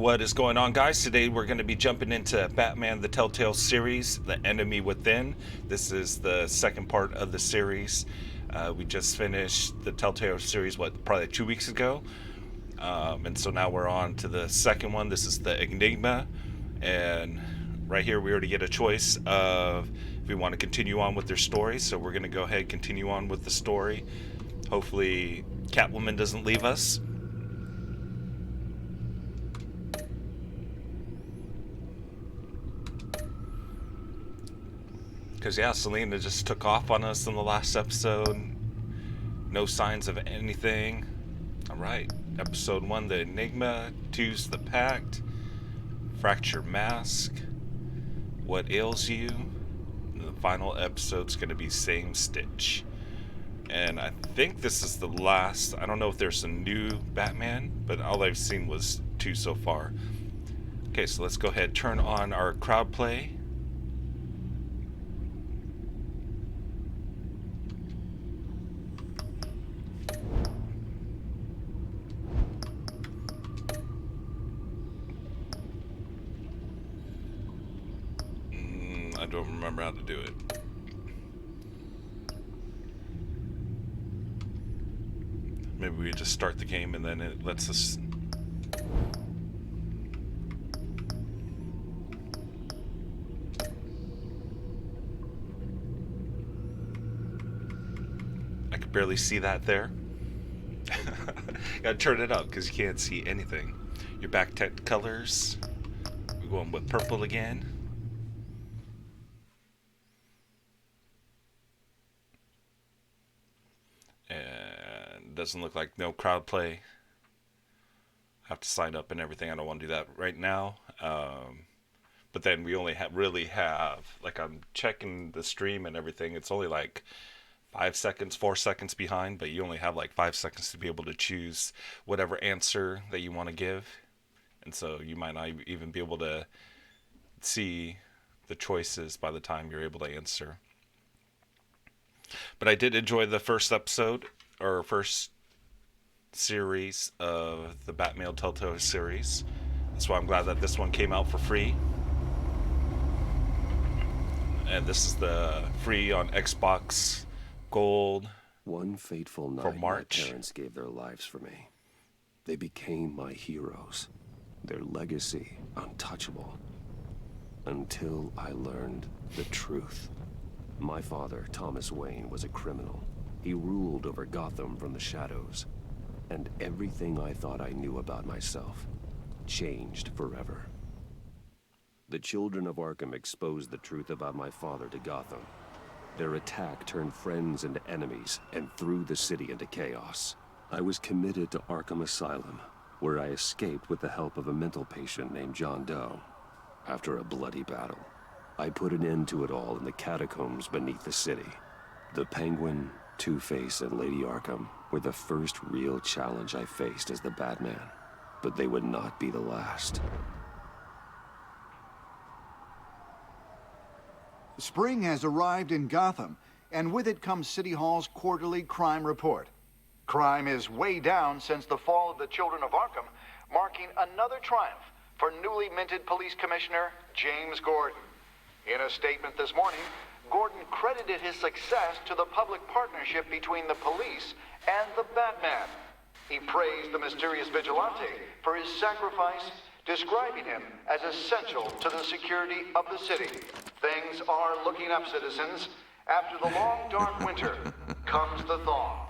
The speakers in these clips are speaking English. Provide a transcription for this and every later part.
What is going on, guys? Today we're going to be jumping into Batman the Telltale Series, The Enemy Within. This is the second part of the series. We just finished the Telltale Series, probably 2 weeks ago. And so now we're on to the second one. This is the Enigma. And right here we already get a choice of if we want to continue on with their story. So we're going to go ahead and continue on with the story. Hopefully Catwoman doesn't leave us. Because, yeah, Selena just took off on us in the last episode. No signs of anything. Alright, episode 1, the Enigma. 2's the Pact. Fracture Mask. What ails you? And the final episode's going to be Same Stitch. And I think this is the last. I don't know if there's a new Batman, but all I've seen was 2 so far. Okay, so let's go ahead and turn on our crowd play. I don't remember how to do it. Maybe we just start the game and then it lets us... I could barely see that there. Gotta turn it up because you can't see anything. Your back tech colors. We're going with purple again. Doesn't look like no crowd play. I have to sign up and everything. I don't want to do that right now. But then we only really have, like, I'm checking the stream and everything. It's only like 5 seconds, 4 seconds behind, but you only have like 5 seconds to be able to choose whatever answer that you want to give. And so you might not even be able to see the choices by the time you're able to answer. But I did enjoy the first episode, or first series of the Batman Telltale Series. That's why I'm glad that this one came out for free. And this is the free on Xbox Gold. One fateful night, for March. My parents gave their lives for me. They became my heroes. Their legacy untouchable. Until I learned the truth. My father, Thomas Wayne, was a criminal. He ruled over Gotham from the shadows. And everything I thought I knew about myself changed forever. The children of Arkham exposed the truth about my father to Gotham. Their attack turned friends into enemies and threw the city into chaos. I was committed to Arkham Asylum, where I escaped with the help of a mental patient named John Doe. After a bloody battle, I put an end to it all in the catacombs beneath the city. The Penguin, Two-Face, and Lady Arkham were the first real challenge I faced as the Batman, but they would not be the last. Spring has arrived in Gotham, and with it comes City Hall's quarterly crime report. Crime is way down since the fall of the Children of Arkham, marking another triumph for newly minted Police Commissioner James Gordon. In a statement this morning, Gordon credited his success to the public partnership between the police and the Batman. He praised the mysterious vigilante for his sacrifice, describing him as essential to the security of the city. Things are looking up, citizens. After the long, dark winter comes the thaw.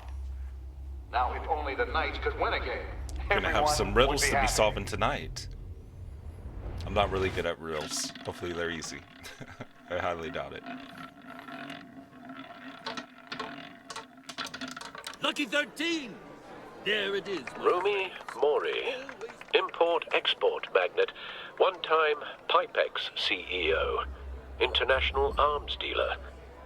Now, if only the Knights could win a game, We're gonna have some riddles to be solving tonight. I'm not really good at riddles. Hopefully they're easy. I highly doubt it. Lucky 13! There it is. Rumi Mori, import-export magnate, one-time Pipex CEO, international arms dealer.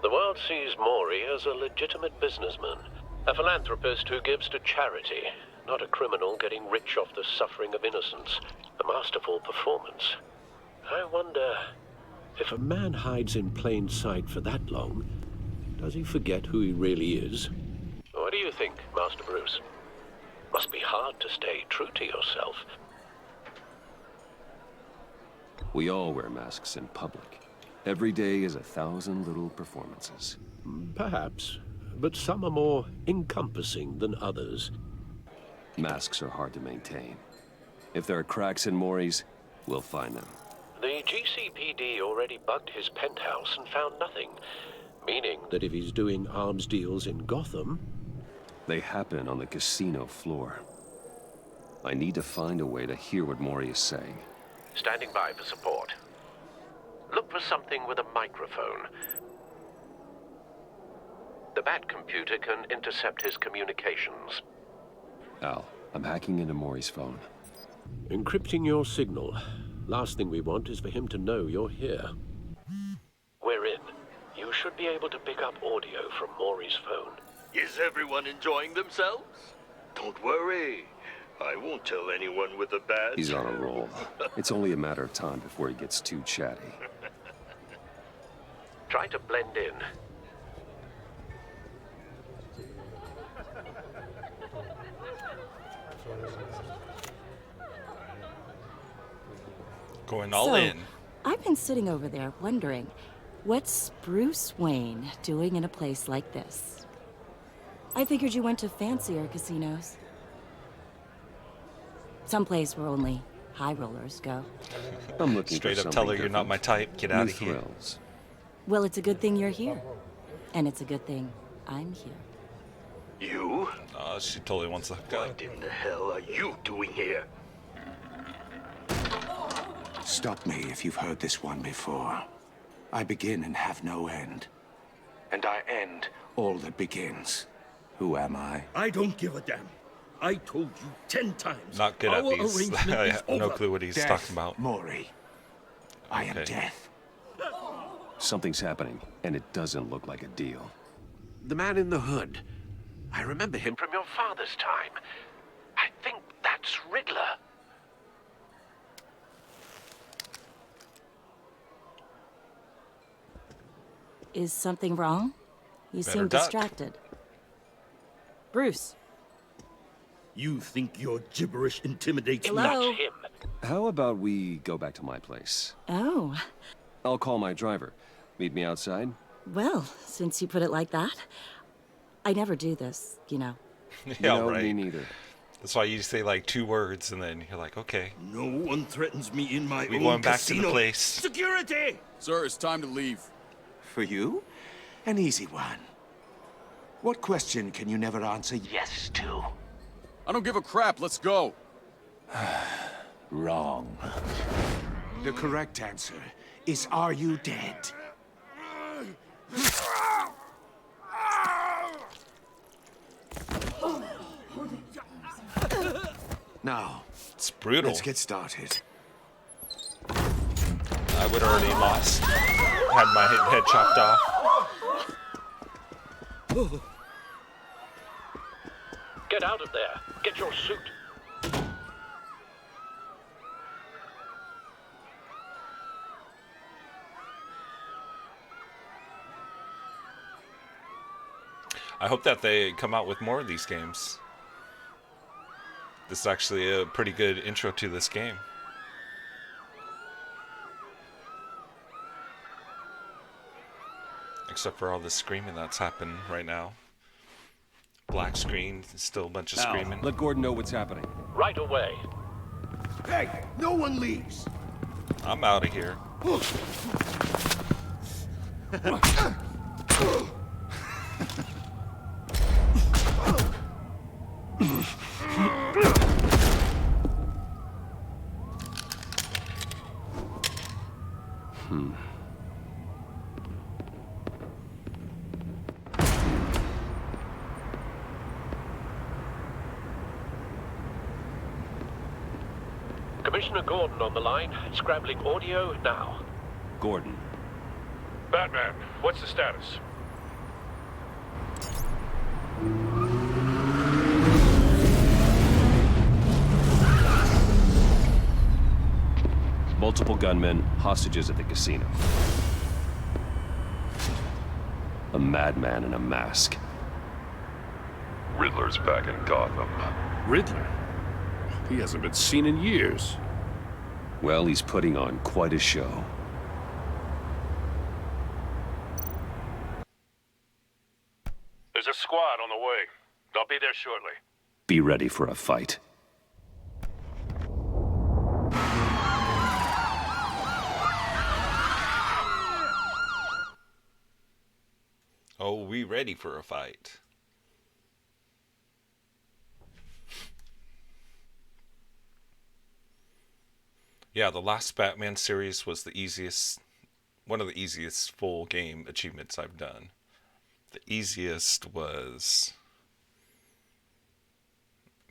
The world sees Mori as a legitimate businessman, a philanthropist who gives to charity, not a criminal getting rich off the suffering of innocence. A masterful performance. I wonder, If a man hides in plain sight for that long, does he forget who he really is? what do you think, Master Bruce? Must be hard to stay true to yourself. We all wear masks in public. Every day is 1,000 little performances. Perhaps, but some are more encompassing than others. Masks are hard to maintain. If there are cracks in Maury's, we'll find them. The GCPD already bugged his penthouse and found nothing, meaning That if he's doing arms deals in Gotham, They happen on the casino floor. I need to find a way to hear what Maury is saying. standing by for support. Look for something with a microphone. The Bat computer can intercept his communications. Al, I'm hacking into Maury's phone. encrypting your signal. Last thing we want is for him to know you're here. We're in. You should be able to pick up audio from Maury's phone. Is everyone enjoying themselves? Don't worry. I won't tell anyone with a badge. He's on a roll. It's only a matter of time before he gets too chatty. Try to blend in. Going all in. I've been sitting over there wondering, what's Bruce Wayne doing in a place like this? I figured you went to fancier casinos. Someplace where only high rollers go. I'm looking Straight for up tell her something you're not my type. Get out New of here. thrills. Well, it's a good thing you're here. And it's a good thing I'm here. You? She totally wants to hook up. What in the hell are you doing here? Stop me if you've heard this one before. I begin and have no end. And I end all that begins. Who am I? I don't give a damn. I told you 10 times. Not good at Our these. arrangement I is have no over. clue what he's Death, talking about. Maury. I am Okay. death. Something's happening, and it doesn't look like a deal. The man in the hood. I remember him from your father's time. I think that's Riddler. Is something wrong? You Better seem duck. distracted. Bruce. You think your gibberish intimidates me? Hello? That's him. How about we go back to my place? Oh, I'll call my driver. Meet me outside? well, since you put it like that, I never do this, you know. Yeah, No, right. me neither. That's why you say like 2 words and then you're like, okay. No one threatens me in my We own going back to casino. the place. Security! Sir, it's time to leave. For you? An easy one. What question can you never answer yes to? I don't give a crap. Let's go. Wrong. The correct answer is, are you dead? Now, It's brutal. let's get started. I would already lost. Had my head chopped off. Get out of there. Get your suit. I hope that they come out with more of these games. This is actually a pretty good intro to this game. Except for all the screaming that's happening right now. Black screen, still a bunch of Al, screaming. let Gordon know what's happening. Right away. Hey, no one leaves! I'm out of here. Commissioner Gordon on the line. Scrambling audio now. Gordon, Batman, what's the status? multiple gunmen, hostages at the casino. A madman in a mask. Riddler's back in Gotham. Riddler? He hasn't been seen in years. Well, he's putting on quite a show. There's a squad on the way. They'll be there shortly. Be ready for a fight. Oh, we ready for a fight. Yeah, the last Batman series was the easiest, one of the easiest full game achievements I've done. The easiest was,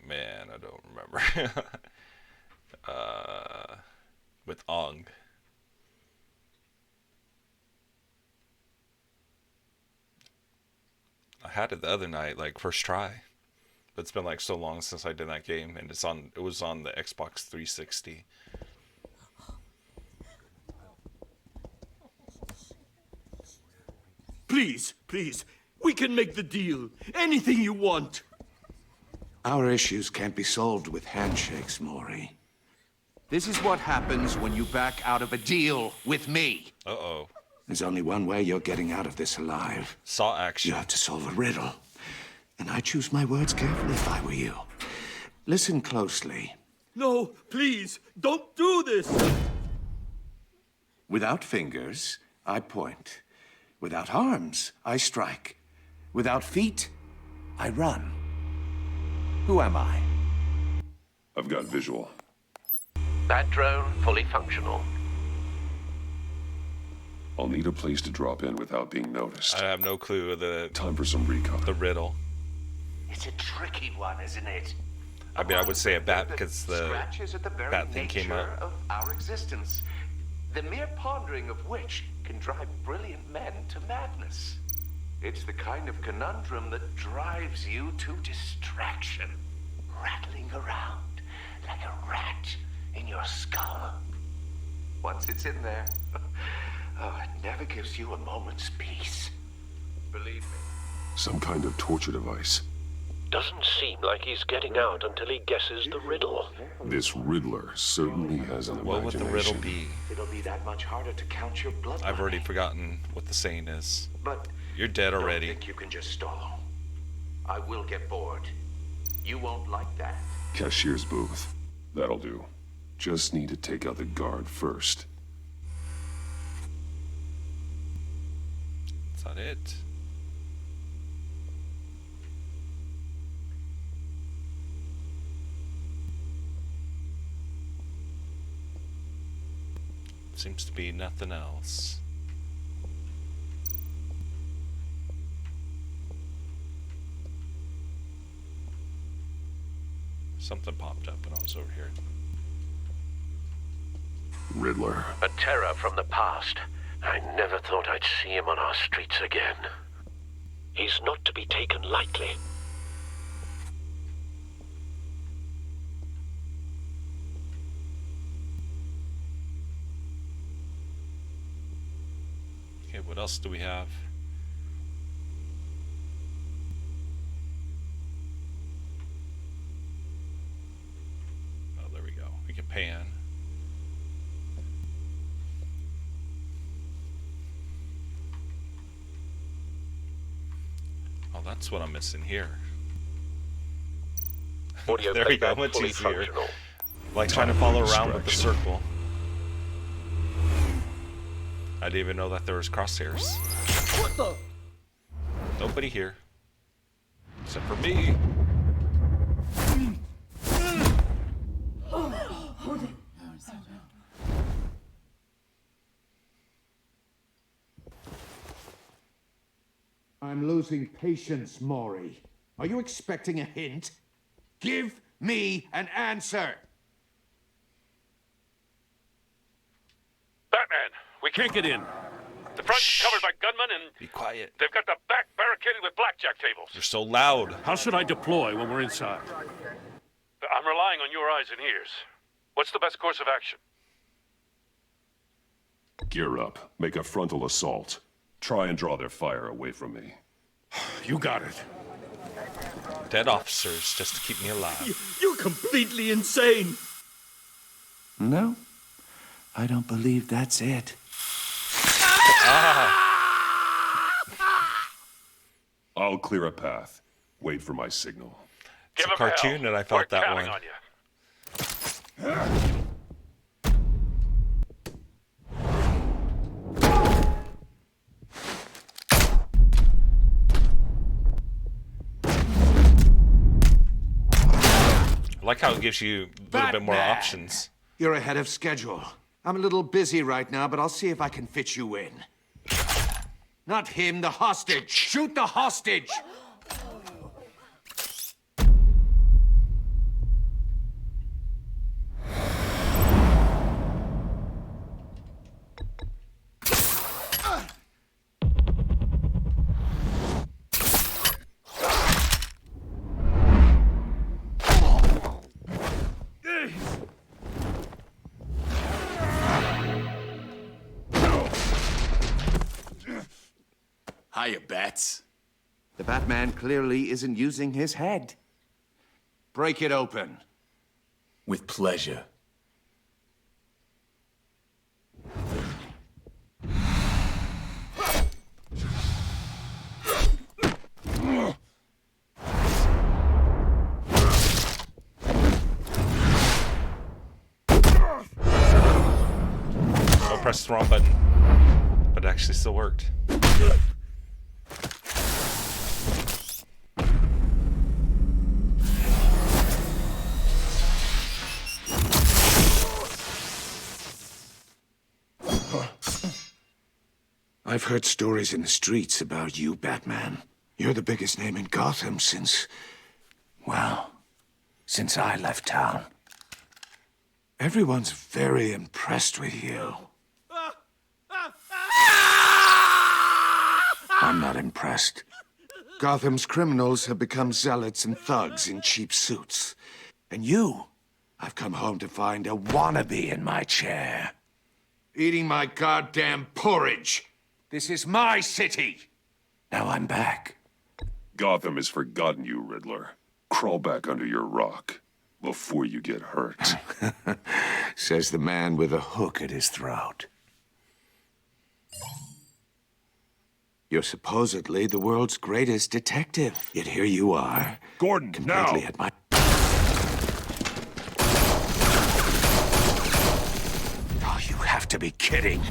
man, I don't remember. With Ong. I had it the other night, like first try. But it's been like so long since I did that game, and it was on the Xbox 360. Please, please, we can make the deal. Anything you want. Our issues can't be solved with handshakes, Maury. This is what happens when you back out of a deal with me. Uh-oh. There's only one way you're getting out of this alive. Saw action. You have to solve a riddle. And I choose my words carefully if I were you. Listen closely. No, please, don't do this. Without fingers, I point. Without arms, I strike. Without feet, I run. Who am I? I've got visual. Bat drone fully functional. I'll need a place to drop in without being noticed. I have no clue of the Time for some recon. the riddle. It's a tricky one, isn't it? I mean, I would say a bat because the Scratches at the very bat thing came nature up. of our existence, the mere pondering of which can drive brilliant men to madness. It's the kind of conundrum that drives you to distraction, rattling around like a rat in your skull. Once it's in there, oh, it never gives you a moment's peace. Believe me. Some kind of torture device. Doesn't seem like he's getting out until he guesses the riddle. This Riddler certainly has an What would the riddle imagination. be? It'll be that much harder to count your blood. I've already forgotten what the saying is. But You're dead already. don't think you can just stall. I will get bored. You won't like that. Cashier's booth. That'll do. Just need to take out the guard first. Is that it? Seems to be nothing else. Something popped up when I was over here. Riddler. A terror from the past. I never thought I'd see him on our streets again. He's not to be taken lightly. Okay, what else do we have? Oh, there we go. We can pan. Oh, that's what I'm missing here. Audio There we go, playback much fully easier. functional. Like trying to follow around with the Distraction. circle. I didn't even know that there was crosshairs. What the? Nobody here. Except for me. I'm losing patience, Maury. Are you expecting a hint? Give me an answer. Batman, we Can't get in. The front's covered by gunmen, and Be quiet. they've got the back barricaded with blackjack tables. You're so loud. How should I deploy when we're inside? I'm relying on your eyes and ears. What's the best course of action? Gear up. Make a frontal assault. Try and draw their fire away from me. You got it. Dead officers just to keep me alive. You're completely insane. No, I don't believe that's it. I'll clear a path. Wait for my signal. It's a cartoon, and I felt that one. On you. I like how it gives you a little bit more options. You're ahead of schedule. I'm a little busy right now, but I'll see if I can fit you in. Not him, the hostage. Shoot the hostage! Hiya, Bats. The Batman clearly isn't using his head. Break it open. With pleasure. I pressed the wrong button, but it actually still worked. I've heard stories in the streets about you, Batman. You're the biggest name in Gotham since... well, since I left town. Everyone's very impressed with you. I'm not impressed. Gotham's criminals have become zealots and thugs in cheap suits. And you, I've come home to find a wannabe in my chair. Eating my goddamn porridge. This is my city. Now I'm back. Gotham has forgotten you, Riddler. Crawl back under your rock before you get hurt. Says the man with a hook at his throat. You're supposedly the world's greatest detective. Yet here you are. Gordon, completely now! At my... Oh, you have to be kidding.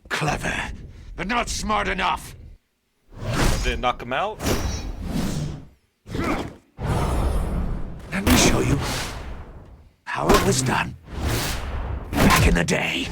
Clever, but not smart enough. Did it knock him out? Let me show you how it was done back in the day.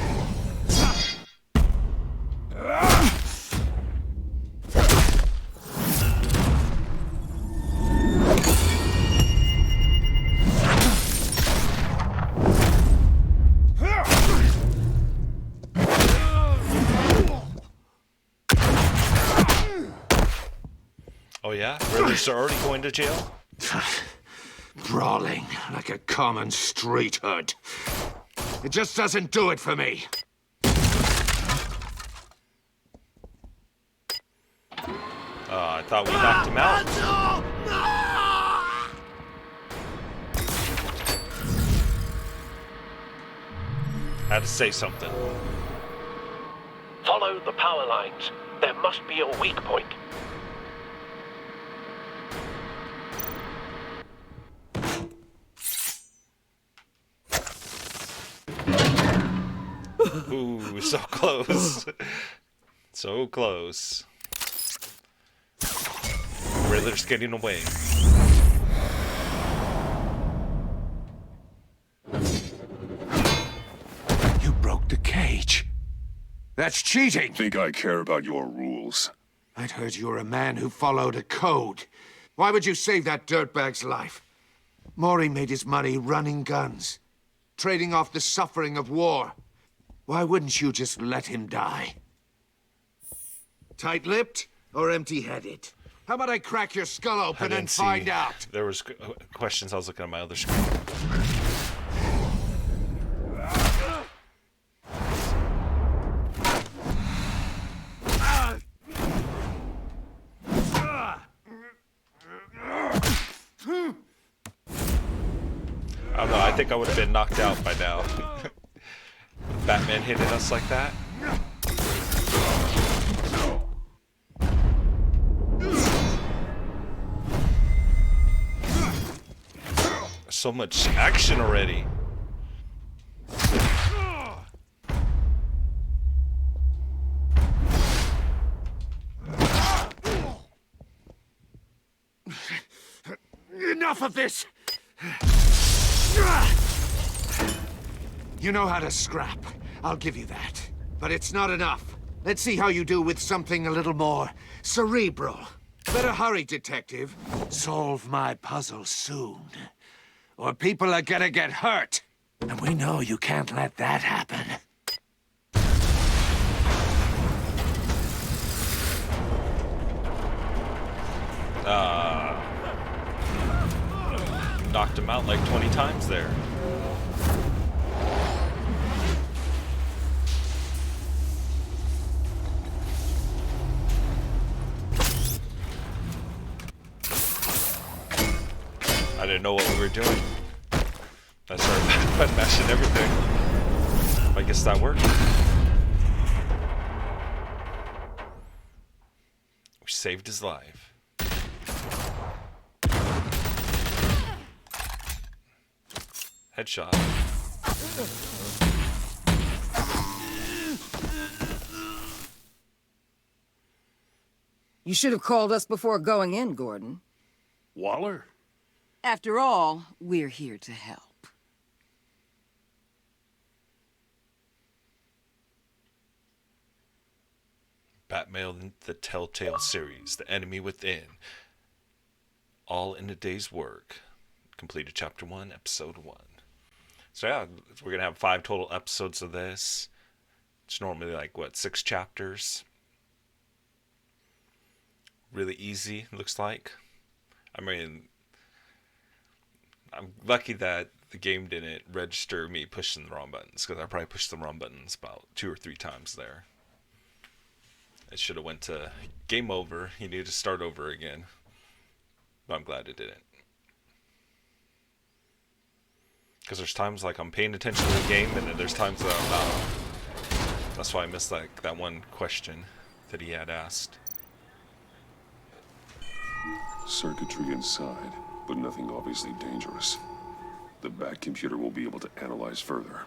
Oh yeah? Riddler's already going to jail? Brawling like a common street hood. It just doesn't do it for me. I thought we knocked him out. Had to say something. Follow the power lines. There must be a weak point. Ooh, so close. So close. Riddler's getting away. You broke the cage. That's cheating. Think I care about your rules? I'd heard you were a man who followed a code. Why would you save that dirtbag's life? Maury made his money running guns, trading off the suffering of war. Why wouldn't you just let him die? Tight-lipped or empty-headed? How about I crack your skull open and find out? There was questions. I was looking at my other screen. I don't know. I think I would have been knocked out by now. Batman hitting us like that. So much action already. Enough of this! You know how to scrap. I'll give you that. But it's not enough. Let's see how you do with something a little more cerebral. Better hurry, detective. Solve my puzzle soon. Or people are gonna get hurt. And we know you can't let that happen. Knocked him out like 20 times there. I didn't know what we were doing. I started button mashing everything. I guess that worked. We saved his life. Headshot. You should have called us before going in, Gordon. Waller? After all, we're here to help. Batman, the Telltale Series, The Enemy Within. All in a day's work. Completed Chapter 1, Episode 1. So yeah, we're going to have 5 total episodes of this. It's normally like, what, 6 chapters? Really easy, looks like. I mean, I'm lucky that the game didn't register me pushing the wrong buttons, because I probably pushed the wrong buttons about 2 or 3 times there. It should have went to game over. You need to start over again. But I'm glad it didn't. Because there's times like I'm paying attention to the game, and then there's times that I'm not. That's why I missed like that one question that he had asked. Circuitry inside, but nothing obviously dangerous. The Bat computer will be able to analyze further.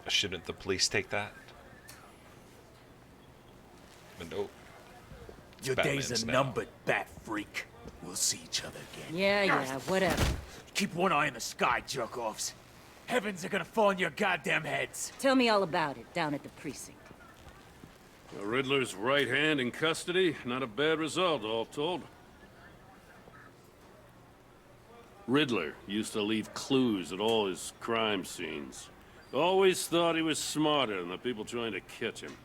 Shouldn't the police take that? But nope. Your days are numbered, Bat Freak. We'll see each other again. Yeah, whatever. Keep one eye in the sky, jerk-offs. Heavens are gonna fall on your goddamn heads. Tell me all about it down at the precinct. The Riddler's right hand in custody. Not a bad result, all told. Riddler used to leave clues at all his crime scenes. Always thought he was smarter than the people trying to catch him.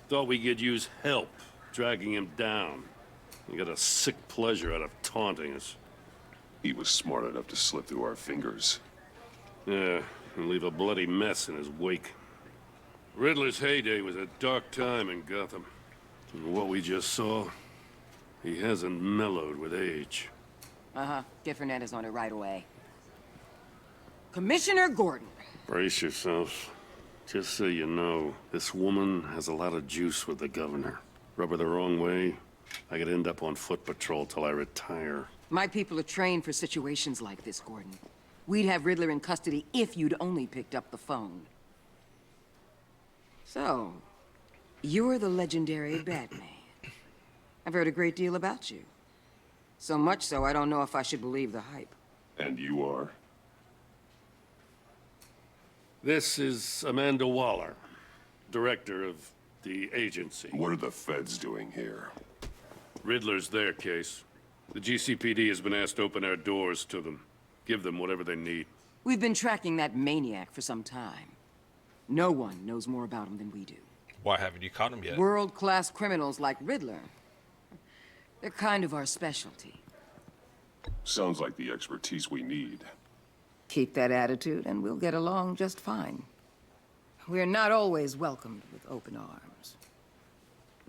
Thought we could use help dragging him down. He got a sick pleasure out of taunting us. He was smart enough to slip through our fingers. Yeah, and leave a bloody mess in his wake. Riddler's heyday was a dark time in Gotham. And what we just saw, he hasn't mellowed with age. Uh-huh. Get Fernandez on it right away. Commissioner Gordon. Brace yourselves. Just so you know, this woman has a lot of juice with the governor. Rub her the wrong way, I could end up on foot patrol till I retire. My people are trained for situations like this, Gordon. We'd have Riddler in custody if you'd only picked up the phone. So, you're the legendary Batman. I've heard a great deal about you. So much so, I don't know if I should believe the hype. And you are? This is Amanda Waller, director of the agency. What are the feds doing here? Riddler's their case. The GCPD has been asked to open our doors to them. Give them whatever they need. We've been tracking that maniac for some time. No one knows more about him than we do. Why haven't you caught him yet? World-class criminals like Riddler. They're kind of our specialty. Sounds like the expertise we need. Keep that attitude and we'll get along just fine. we're not always welcomed with open arms.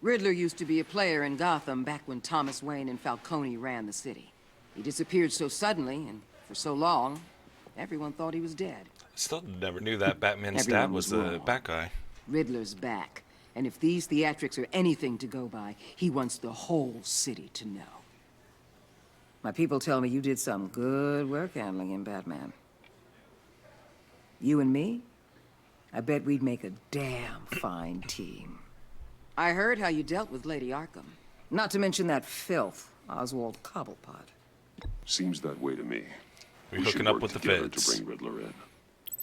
Riddler used to be a player in Gotham back when Thomas Wayne and Falcone ran the city. He disappeared so suddenly and for so long, everyone thought he was dead. Still never knew that Batman's Everyone dad was the wrong. bad guy. Riddler's back, and if these theatrics are anything to go by, he wants the whole city to know. My people tell me you did some good work handling him, Batman. You and me? I bet we'd make a damn fine team. I heard how you dealt with Lady Arkham. Not to mention that filth, Oswald Cobblepot. Seems that way to me. We're should hooking up work with the together feds to bring Riddler in.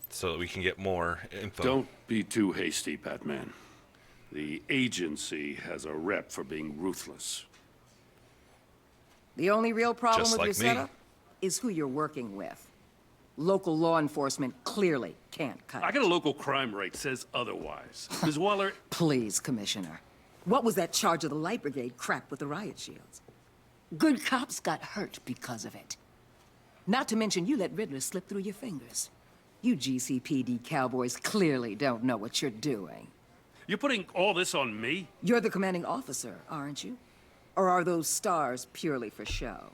so that we can get more info. Don't be too hasty, Batman. The agency has a rep for being ruthless. The only real problem Just with like your me. setup is who you're working with. Local law enforcement clearly can't cut I it. got a local crime rate says otherwise. Ms. Waller, Please, Commissioner. What was that charge of the Light Brigade crap with the riot shields? Good cops got hurt because of it. Not to mention you let Riddler slip through your fingers. You GCPD cowboys clearly don't know what you're doing. you're putting all this on me? You're the commanding officer, aren't you? Or are those stars purely for show?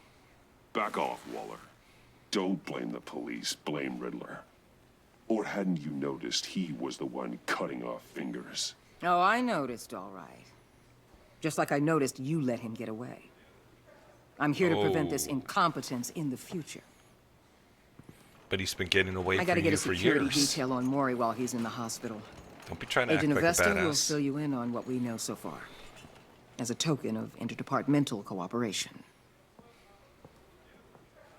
Back off, Waller. Don't blame the police, blame Riddler. Or hadn't you noticed he was the one cutting off fingers? Oh, I noticed, all right. Just like I noticed you let him get away. I'm here to prevent this Oh. incompetence in the future. But he's been getting away I from gotta get you a for security years. detail on Maury while he's in the hospital. Don't be trying to Agent act like a Avesta will badass. fill you in on what we know so far, as a token of interdepartmental cooperation.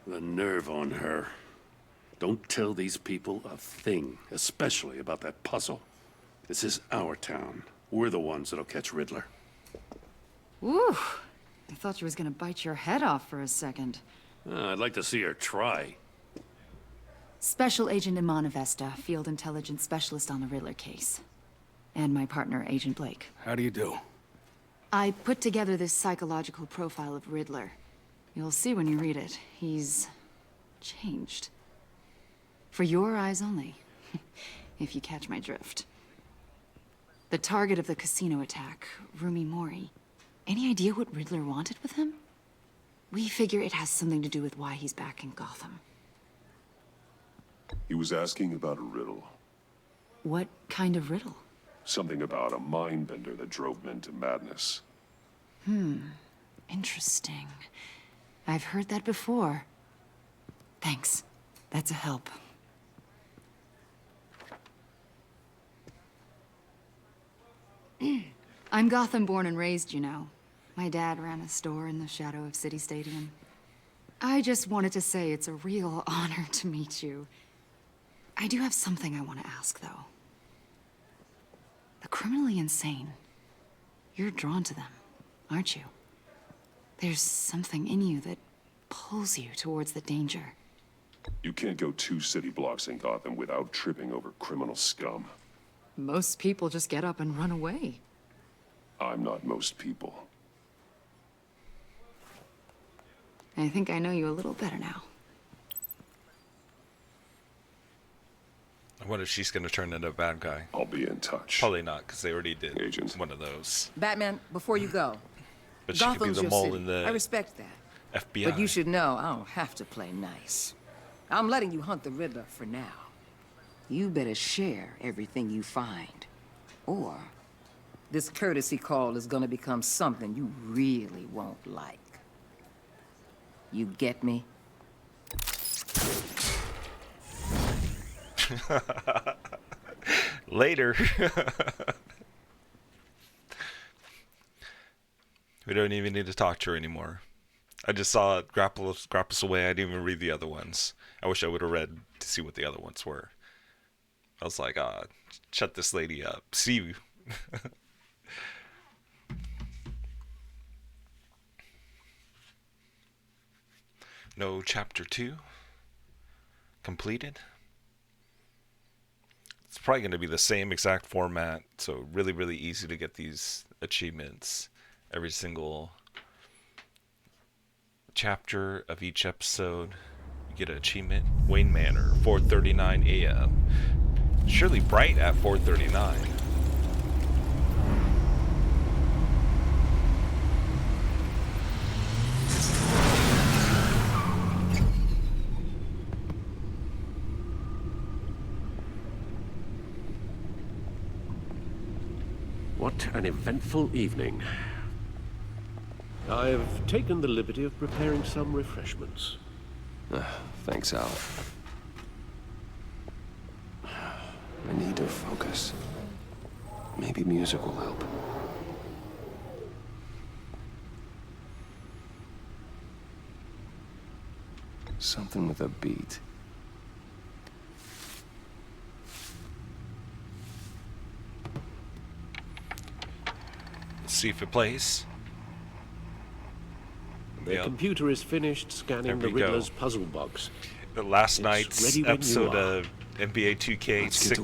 The nerve on her. Don't tell these people a thing, especially about that puzzle. This is our town. We're the ones that'll catch Riddler. Ooh, I thought you was gonna bite your head off for a second. I'd like to see her try. Special Agent Iman Avesta, Field Intelligence Specialist on the Riddler case. And my partner, Agent Blake. How do you do? I put together this psychological profile of Riddler. You'll see when you read it. He's changed. For your eyes only, if you catch my drift. The target of the casino attack, Rumi Mori. Any idea what Riddler wanted with him? We figure it has something to do with why he's back in Gotham. He was asking about a riddle. What kind of riddle? Something about a mind bender that drove men to madness. Interesting. I've heard that before. Thanks. That's a help. I'm Gotham born and raised, you know. My dad ran a store in the shadow of City Stadium. I just wanted to say it's a real honor to meet you. I do have something I want to ask, though. The criminally insane. You're drawn to them, aren't you? There's something in you that pulls you towards the danger. You can't go 2 city blocks in Gotham without tripping over criminal scum. Most people just get up and run away. I'm not most people. I think I know you a little better now. I wonder if she's going to turn into a bad guy. I'll be in touch. Probably not, because they already did Agent. one of those. Batman, before you go. But she could be Gotham's the your mole city. in the I respect that. FBI. But you should know I don't have to play nice. I'm letting you hunt the Riddler for now. You better share everything you find. Or this courtesy call is gonna become something you really won't like. You get me? Later. We don't even need to talk to her anymore. I just saw it grapple us away. I didn't even read the other ones. I wish I would have read to see what the other ones were. I was like, shut this lady up. See you. No chapter 2 completed. It's probably going to be the same exact format, so really, really easy to get these achievements. Every single chapter of each episode, you get an achievement. Wayne Manor, 4:39 a.m. Surely bright at 4:39. What an eventful evening. I've taken the liberty of preparing some refreshments. Thanks, Al. I need to focus. Maybe music will help. Something with a beat. Let's see if it plays. The computer is finished scanning the Riddler's puzzle box. The last It's night's ready when you episode are. of NBA 2K6 Let's get to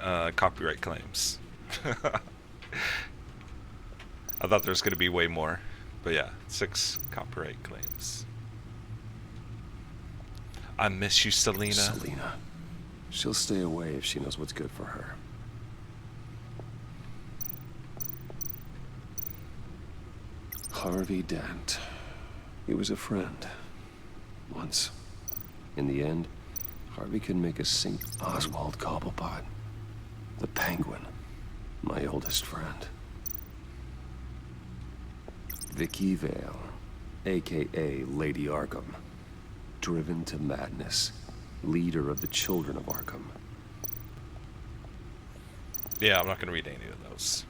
work. Copyright claims. I thought there was going to be way more, but yeah, 6 copyright claims. I miss you, Selena. Selena. She'll stay away if she knows what's good for her. Harvey Dent. He was a friend. Once. In the end, Harvey could make a St. Oswald Cobblepot. The Penguin. My oldest friend. Vicky Vale, a.k.a. Lady Arkham. Driven to madness. Leader of the Children of Arkham. Yeah, I'm not going to read any of those.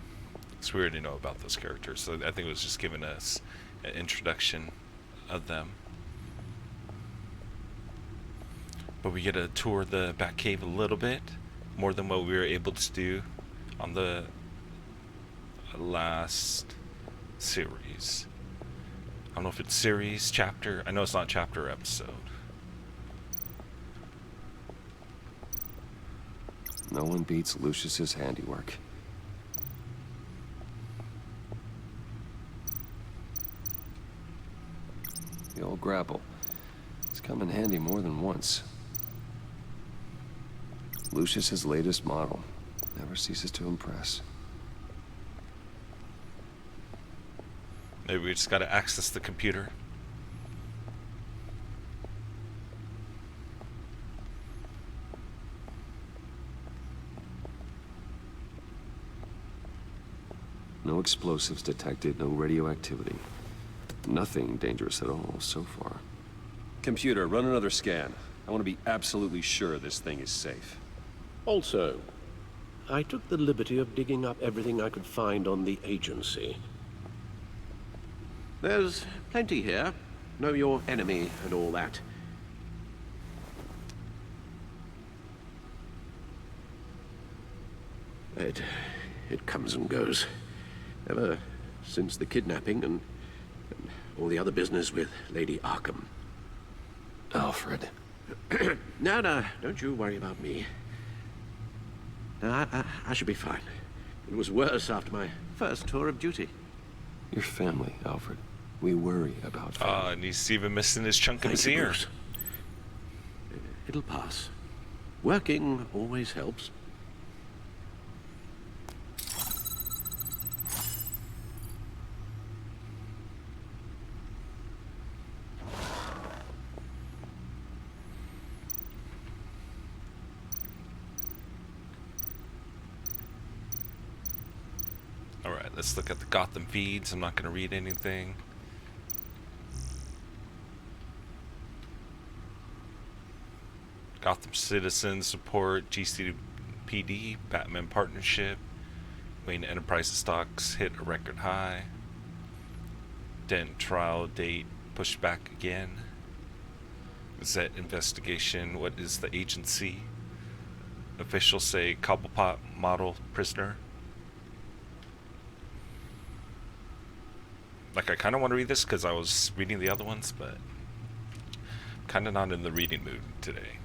It's weird to know about those characters, so I think it was just giving us an introduction of them. But we get to tour the Batcave a little bit, more than what we were able to do on the last series. I don't know if it's series, chapter. I know it's not chapter or episode. No one beats Lucius's handiwork. The old grapple. It's come in handy more than once. Lucius's latest model never ceases to impress. Maybe we just gotta access the computer. No explosives detected, no radioactivity. Nothing dangerous at all so far. Computer, run another scan. I want to be absolutely sure this thing is safe. Also, I took the liberty of digging up everything I could find on the agency. There's plenty here. Know your enemy and all that. It comes and goes. Ever since the kidnapping and all the other business with Lady Arkham. Alfred. No, don't you worry about me. No, I should be fine. It was worse after my first tour of duty. Your family, Alfred. We worry about family. And he's even missing his chunk of his Thank you, ear. Bruce. It'll pass. Working always helps. Alright, let's look at the Gotham feeds. I'm not going to read anything. Gotham Citizens support GCPD, Batman partnership. Wayne Enterprises stocks hit a record high. Dent trial date pushed back again. Zet investigation. What is the agency? Officials say Cobblepot model prisoner. Like, I kind of want to read this because I was reading the other ones, but kind of not in the reading mood today.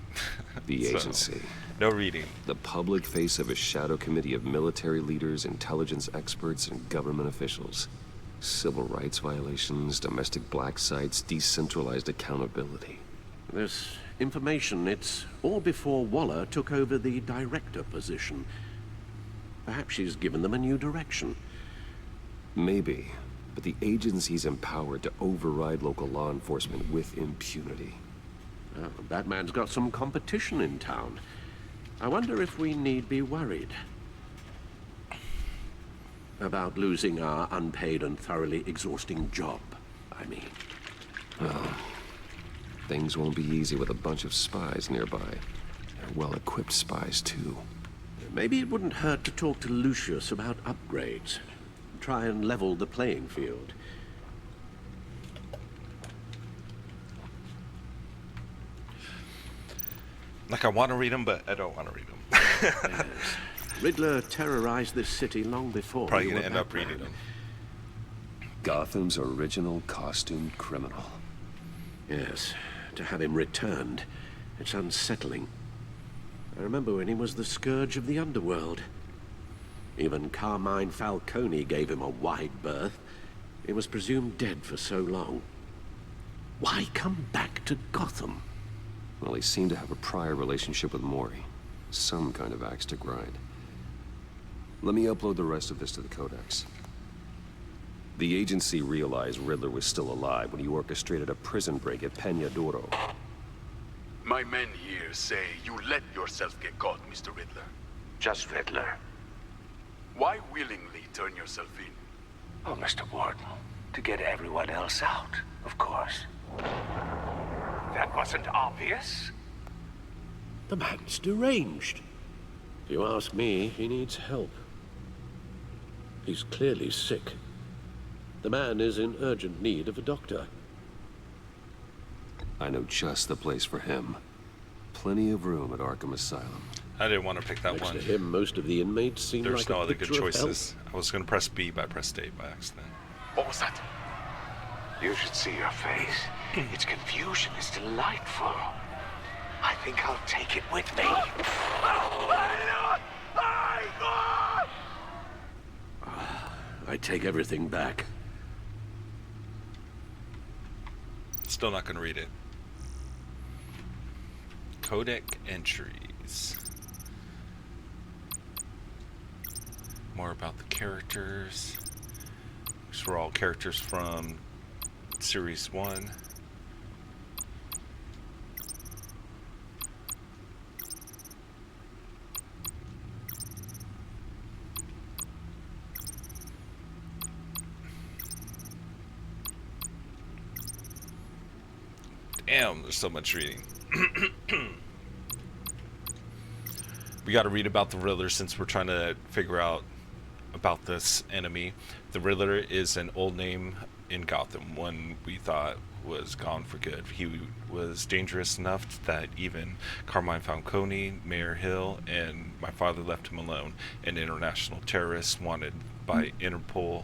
The So, agency. no reading. The public face of a shadow committee of military leaders, intelligence experts, and government officials. Civil rights violations, domestic black sites, decentralized accountability. This information. It's all before Waller took over the director position. Perhaps she's given them a new direction. Maybe, but the agency's empowered to override local law enforcement with impunity. Oh, Batman's got some competition in town. I wonder if we need be worried about losing our unpaid and thoroughly exhausting job, I mean. Well, things won't be easy with a bunch of spies nearby. They're well-equipped spies, too. Maybe it wouldn't hurt to talk to Lucius about upgrades. Try and level the playing field. Like, I want to read them, but I don't want to read them. Yes. Riddler terrorized this city long before. Probably going to end up reading them. Gotham's original costumed criminal. Yes, to have him returned, it's unsettling. I remember when he was the scourge of the underworld. Even Carmine Falcone gave him a wide berth. He was presumed dead for so long. Why come back to Gotham? Well, he seemed to have a prior relationship with Mori. Some kind of axe to grind. Let me upload the rest of this to the Codex. The agency realized Riddler was still alive when he orchestrated a prison break at Peñadoro. My men here say you let yourself get caught, Mr. Riddler. Just Riddler. Why willingly turn yourself in? Oh, Mr. Warden, to get everyone else out, of course. That wasn't obvious. The man's deranged. If you ask me, he needs help. He's clearly sick. The man is in urgent need of a doctor. I know just the place for him. Plenty of room at Arkham Asylum. I didn't want to pick that Next one. to him, most of the inmates seem There's like no a other good picture of choices. health. I was going to press B, but I pressed A by accident. What was that? You should see your face. Its confusion is delightful. I think I'll take it with me. I take everything back. Still not going to read it. Codec entries. More about the characters. These were all characters from Series 1. Damn, there's so much reading. We got to read about the Riddler since we're trying to figure out about this enemy. The Riddler is an old name in Gotham, one we thought was gone for good. He was dangerous enough that even Carmine Falcone, Mayor Hill, and my father left him alone. An international terrorist wanted by Interpol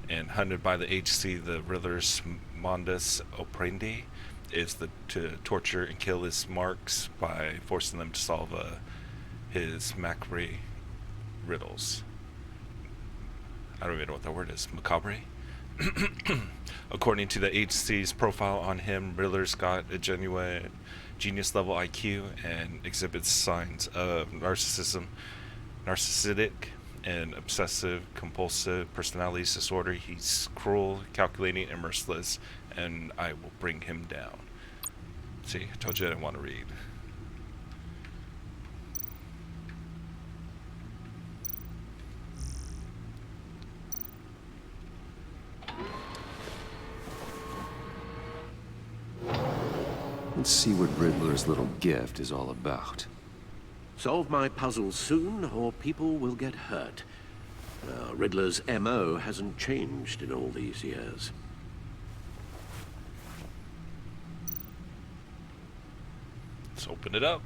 and hunted by the agency. The Riddler's modus operandi is to torture and kill his marks by forcing them to solve his macabre riddles. I don't even know what that word is. Macabre? According to the agency's profile on him, Riddler's got a genuine genius-level IQ and exhibits signs of narcissistic and obsessive-compulsive personality disorder. He's cruel, calculating, and merciless, and I will bring him down. See, I told you I didn't want to read. Let's see what Riddler's little gift is all about. Solve my puzzle soon, or people will get hurt. Riddler's MO hasn't changed in all these years. Let's open it up.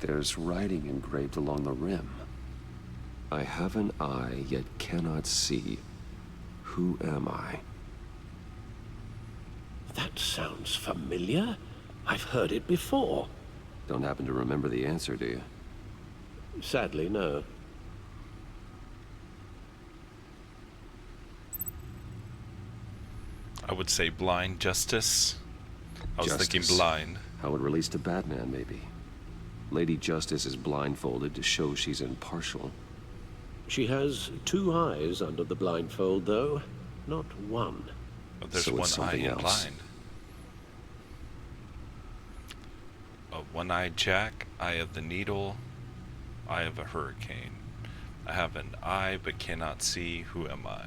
There's writing engraved along the rim. I have an eye, yet cannot see. Who am I? That sounds familiar. I've heard it before. Don't happen to remember the answer, do you? Sadly, no. I would say blind justice. I was thinking blind. How it relates to Batman, maybe. Lady Justice is blindfolded to show she's impartial. She has 2 eyes under the blindfold, though, not 1. But there's So it's one eye something in else. blind. A one-eyed Jack, eye of the needle, eye of a hurricane. I have an eye but cannot see. Who am I?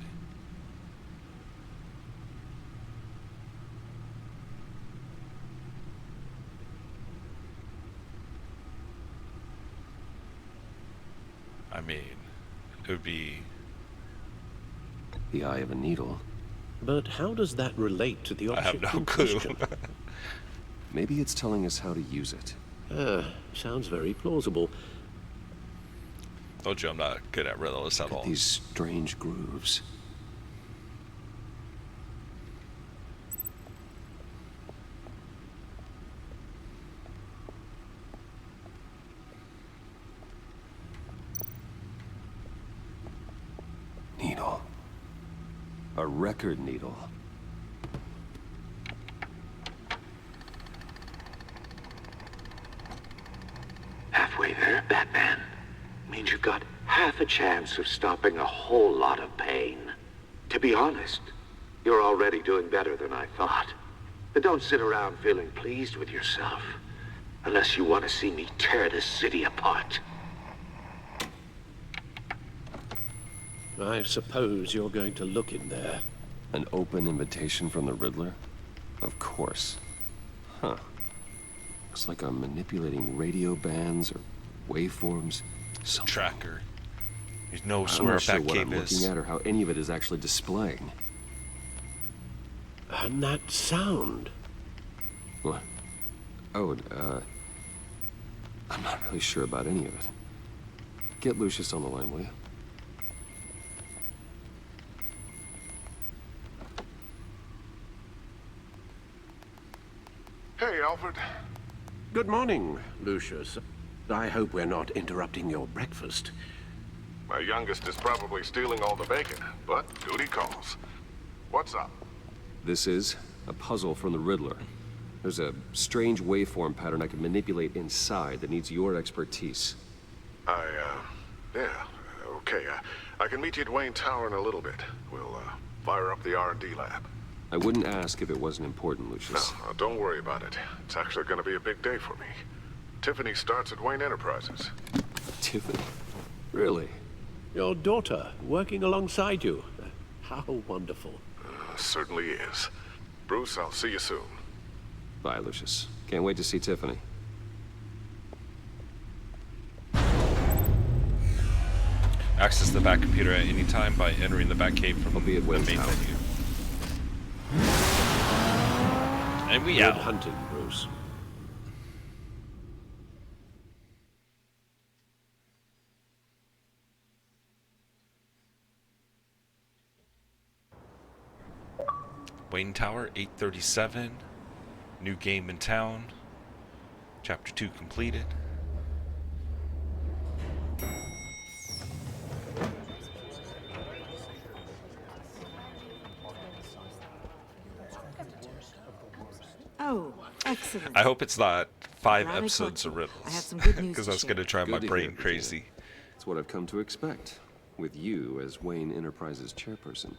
I mean, it would be the eye of a needle. But how does that relate to the I have object no in clue. question? Maybe it's telling us how to use it. Sounds very plausible. Told you I'm not good at riddles at all. These strange grooves. Needle. A record needle. Halfway there, Batman. Means you've got half a chance of stopping a whole lot of pain. To be honest, you're already doing better than I thought. But don't sit around feeling pleased with yourself. Unless you want to see me tear this city apart. I suppose you're going to look in there. An open invitation from the Riddler? Of course. Huh. Looks like I'm manipulating radio bands or waveforms. Some tracker. He knows I'm where not sure what Batcave I'm is. looking at or how any of it is actually displaying. And that sound. What? Oh, I'm not really sure about any of it. Get Lucius on the line, will you? Hey, Alfred. Good morning, Lucius. I hope we're not interrupting your breakfast. My youngest is probably stealing all the bacon, but duty calls. What's up? This is a puzzle from the Riddler. There's a strange waveform pattern I can manipulate inside that needs your expertise. Yeah, okay. I can meet you at Wayne Tower in a little bit. We'll, fire up the R&D lab. I wouldn't ask if it wasn't important, Lucius. No, don't worry about it. It's actually gonna be a big day for me. Tiffany starts at Wayne Enterprises. Tiffany? Really? Your daughter, working alongside you. How wonderful. Certainly is. Bruce, I'll see you soon. Bye, Lucius. Can't wait to see Tiffany. Access the Bat computer at any time by entering the Batcave from the main menu. And we Good out. hunting, Bruce. Wayne Tower, 837. New game in town. Chapter 2 completed. Oh, excellent. I hope it's not 5 Glad I episodes caught of you. riddles. I have some good news Because to that's going to share. drive my Good to brain hear, Regina. crazy. It's what I've come to expect, with you as Wayne Enterprises chairperson.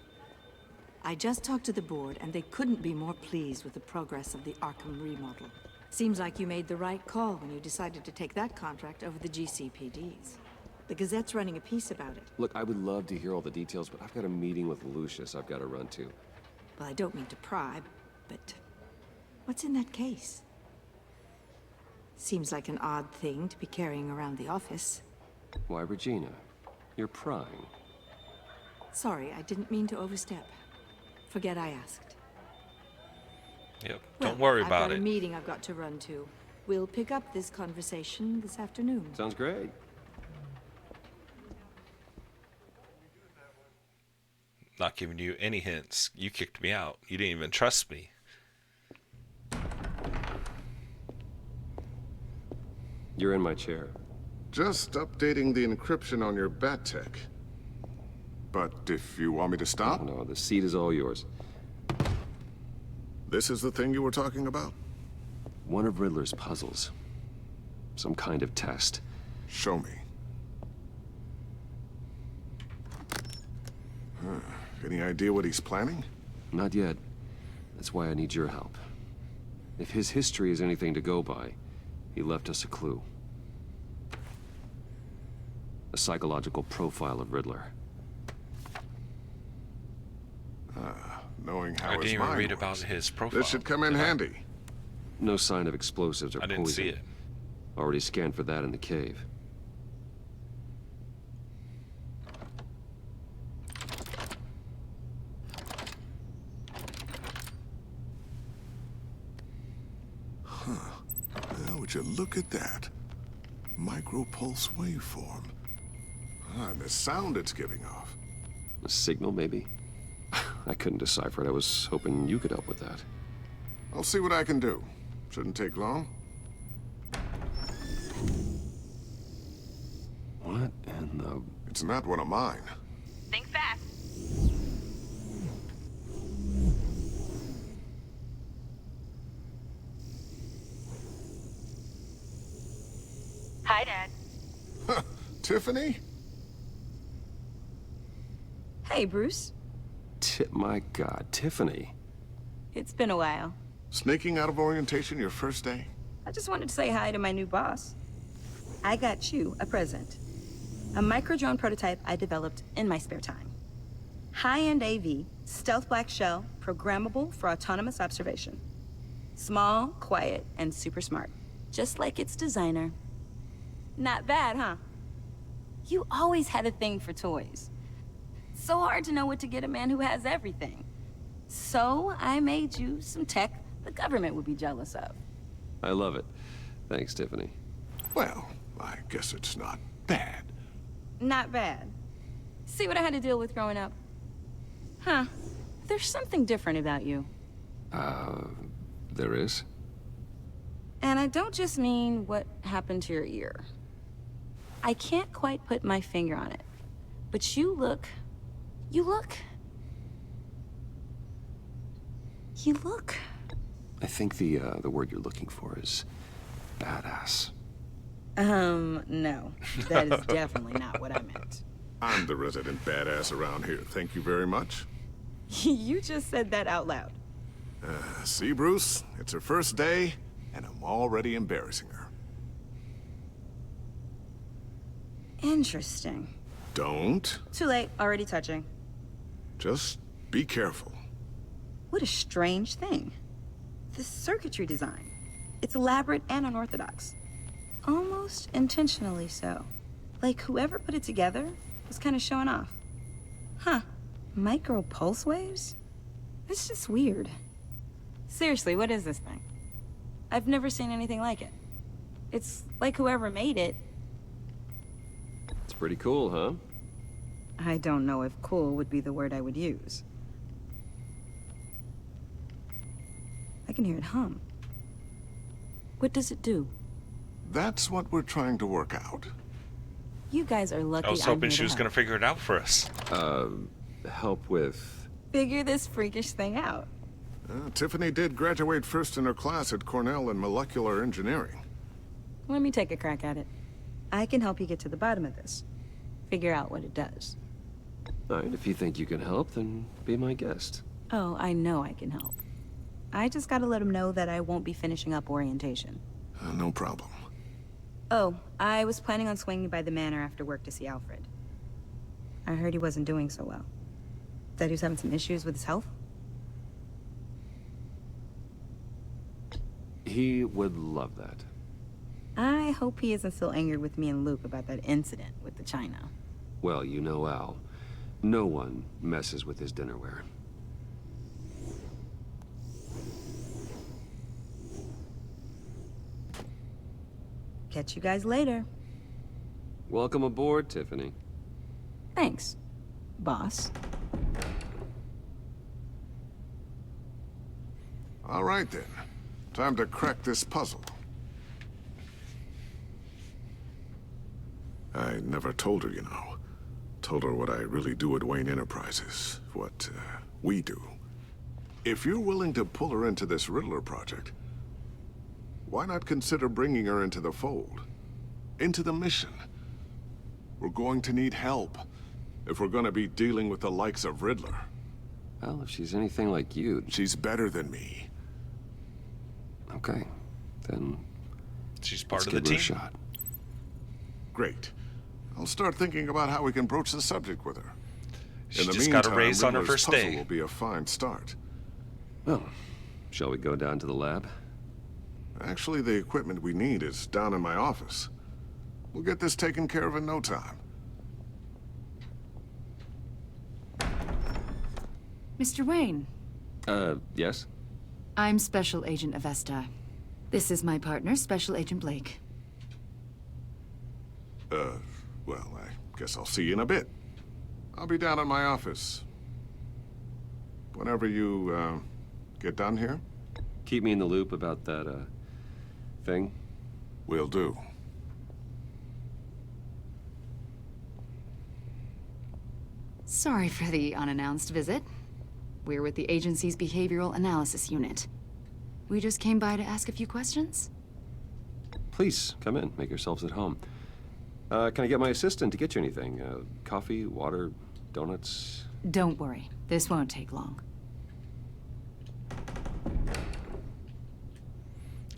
I just talked to the board, and they couldn't be more pleased with the progress of the Arkham remodel. Seems like you made the right call when you decided to take that contract over the GCPD's. The Gazette's running a piece about it. Look, I would love to hear all the details, but I've got a meeting with Lucius I've got to run to. Well, I don't mean to pry, but what's in that case? Seems like an odd thing to be carrying around the office. Why, Regina? You're prying. Sorry, I didn't mean to overstep. Forget I asked. Yep. Well, Don't worry I've about got it. a meeting I've got to run to. We'll pick up this conversation this afternoon. Sounds great. Not giving you any hints. You kicked me out. You didn't even trust me. You're in my chair. Just updating the encryption on your bat tech. But if you want me to stop... No, the seat is all yours. This is the thing you were talking about? One of Riddler's puzzles. Some kind of test. Show me. Any idea what he's planning? Not yet. That's why I need your help. If his history is anything to go by, he left us a clue. A psychological profile of Riddler. Knowing how I didn't his even mind read works. about his profile. This should come in handy. No sign of explosives or I poison. didn't see it. Already scanned for that in the cave. Well, would you look at that? Micropulse waveform. And the sound it's giving off. A signal, maybe? I couldn't decipher it. I was hoping you could help with that. I'll see what I can do. Shouldn't take long. What in the... It's not one of mine. Think fast. Hi, Dad. Tiffany? Hey, Bruce. My God, Tiffany. It's been a while. Sneaking out of orientation your first day? I just wanted to say hi to my new boss. I got you a present. A micro-drone prototype I developed in my spare time. High-end AV, stealth black shell, programmable for autonomous observation. Small, quiet, and super smart. Just like its designer. Not bad, huh? You always had a thing for toys. So hard to know what to get a man who has everything. So I made you some tech the government would be jealous of. I love it. Thanks, Tiffany. Well, I guess it's not bad. Not bad. See what I had to deal with growing up? Huh. There's something different about you. There is? And I don't just mean what happened to your ear. I can't quite put my finger on it. But you look... I think the word you're looking for is badass. No. That is definitely not what I meant. I'm the resident badass around here. Thank you very much. You just said that out loud. See, Bruce? It's her first day, and I'm already embarrassing her. Interesting. Don't. Too late. Already touching. Just be careful. What a strange thing. The circuitry design. It's elaborate and unorthodox. Almost intentionally so. Like whoever put it together was kind of showing off. Huh. Micro pulse waves? It's just weird. Seriously, what is this thing? I've never seen anything like it. It's like whoever made it... It's pretty cool, huh? I don't know if cool would be the word I would use. I can hear it hum. What does it do? That's what we're trying to work out. You guys are lucky. I was hoping she was going to figure it out for us. Help with... Figure this freakish thing out. Tiffany did graduate first in her class at Cornell in molecular engineering. Let me take a crack at it. I can help you get to the bottom of this. Figure out what it does. All right, if you think you can help, then be my guest. Oh, I know I can help. I just gotta let him know that I won't be finishing up orientation. No problem. Oh, I was planning on swinging by the manor after work to see Alfred. I heard he wasn't doing so well. That he was having some issues with his health? He would love that. I hope he isn't still angered with me and Luke about that incident with the china. Well, you know Al. No one messes with his dinnerware. Catch you guys later. Welcome aboard, Tiffany. Thanks, boss. All right, then. Time to crack this puzzle. I never told her, you know. Told her what I really do at Wayne Enterprises, what we do. If you're willing to pull her into this Riddler project, why not consider bringing her into the fold? Into the mission? We're going to need help if we're going to be dealing with the likes of Riddler. Well, if she's anything like you... She's better than me. Okay, then... She's part let's of the give her team. a shot. Great. I'll start thinking about how we can broach the subject with her. She just got a raise on her Riddler's first puzzle day. will be a fine start. Well, shall we go down to the lab? Actually, the equipment we need is down in my office. We'll get this taken care of in no time. Mr. Wayne. Yes? I'm Special Agent Avesta. This is my partner, Special Agent Blake. Well, I guess I'll see you in a bit. I'll be down in my office. Whenever you, get done here? Keep me in the loop about that, thing? Will do. Sorry for the unannounced visit. We're with the agency's Behavioral Analysis Unit. We just came by to ask a few questions. Please, come in. Make yourselves at home. Can I get my assistant to get you anything? Coffee, water, donuts? Don't worry. This won't take long.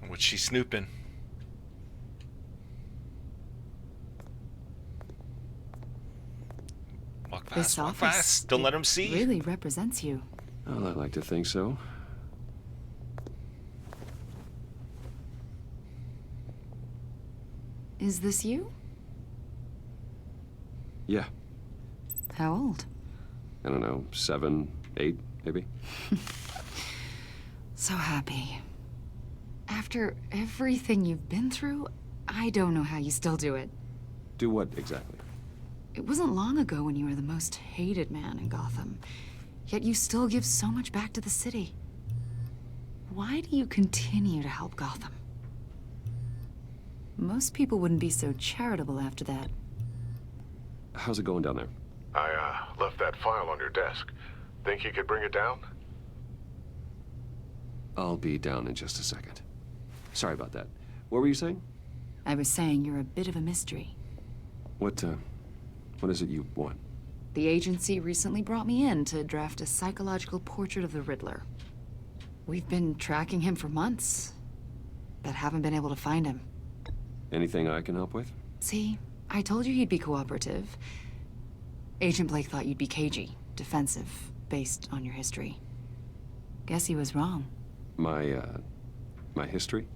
What's she snooping? Walk fast, This walk office fast. Don't let him see. Really represents you. Well, I like to think so. Is this you? Yeah. How old? I don't know, 7, 8, maybe? So happy. After everything you've been through, I don't know how you still do it. Do what, exactly? It wasn't long ago when you were the most hated man in Gotham. Yet you still give so much back to the city. Why do you continue to help Gotham? Most people wouldn't be so charitable after that. How's it going down there? I, left that file on your desk. Think you could bring it down? I'll be down in just a second. Sorry about that. What were you saying? I was saying you're a bit of a mystery. What is it you want? The agency recently brought me in to draft a psychological portrait of the Riddler. We've been tracking him for months, but haven't been able to find him. Anything I can help with? See, I told you he'd be cooperative. Agent Blake thought you'd be cagey, defensive, based on your history. Guess he was wrong. My history?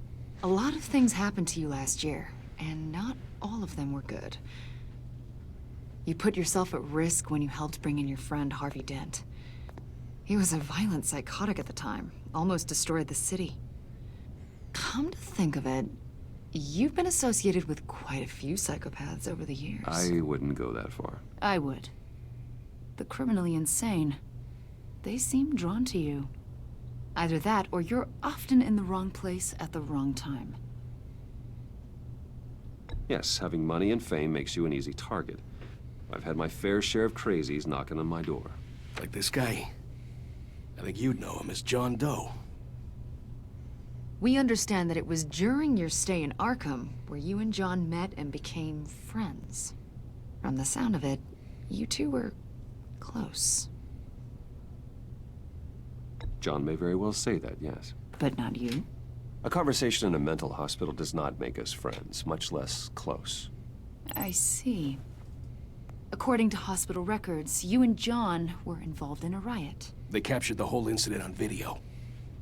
A lot of things happened to you last year, and not all of them were good. You put yourself at risk when you helped bring in your friend Harvey Dent. He was a violent psychotic at the time, almost destroyed the city. Come to think of it, you've been associated with quite a few psychopaths over the years. I wouldn't go that far. I would. The criminally insane. They seem drawn to you. Either that, or you're often in the wrong place at the wrong time. Yes, having money and fame makes you an easy target. I've had my fair share of crazies knocking on my door. Like this guy. I think you'd know him as John Doe. We understand that it was during your stay in Arkham where you and John met and became friends. From the sound of it, you two were close. John may very well say that, yes. But not you. A conversation in a mental hospital does not make us friends, much less close. I see. According to hospital records, you and John were involved in a riot. They captured the whole incident on video.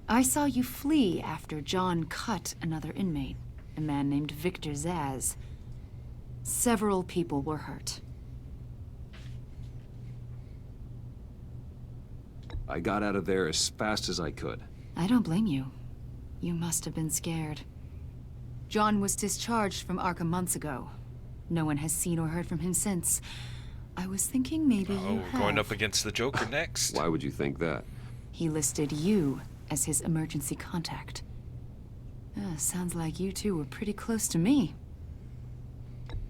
I saw you flee after John cut another inmate, a man named Victor Zaz. Several people were hurt. I got out of there as fast as I could. I don't blame you. You must have been scared. John was discharged from Arkham months ago. No one has seen or heard from him since. I was thinking maybe you we're going up against the Joker next. Why would you think that? He listed you as his emergency contact. Sounds like you two were pretty close to me.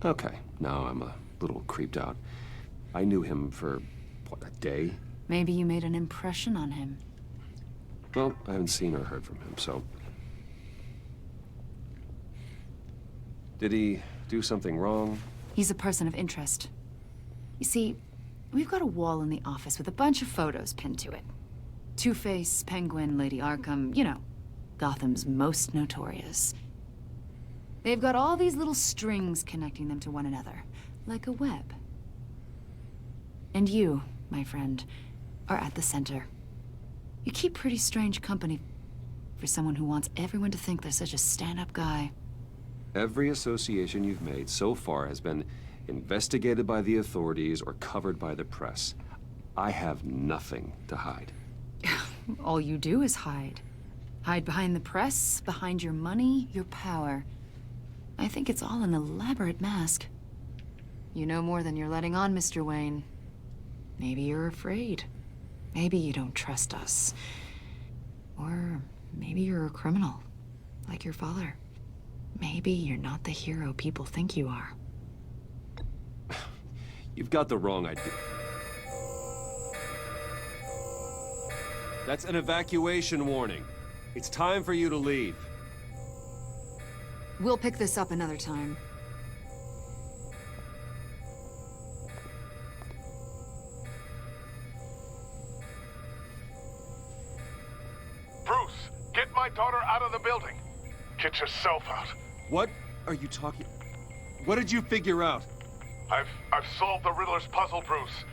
Okay, now I'm a little creeped out. I knew him for, what, a day? Maybe you made an impression on him. Well, I haven't seen or heard from him, so... Did he do something wrong? He's a person of interest. You see, we've got a wall in the office with a bunch of photos pinned to it. Two-Face, Penguin, Lady Arkham, you know, Gotham's most notorious. They've got all these little strings connecting them to one another, like a web. And you, my friend, are at the center. You keep pretty strange company for someone who wants everyone to think they're such a stand-up guy. Every association you've made so far has been investigated by the authorities or covered by the press. I have nothing to hide. All you do is hide. Hide behind the press, behind your money, your power. I think it's all an elaborate mask. You know more than you're letting on, Mr. Wayne. Maybe you're afraid. Maybe you don't trust us. Or maybe you're a criminal, like your father. Maybe you're not the hero people think you are. You've got the wrong idea. That's an evacuation warning. It's time for you to leave. We'll pick this up another time. Bruce, get my daughter out of the building. Get yourself out. What are you talking... What did you figure out? I've solved the Riddler's puzzle, Bruce.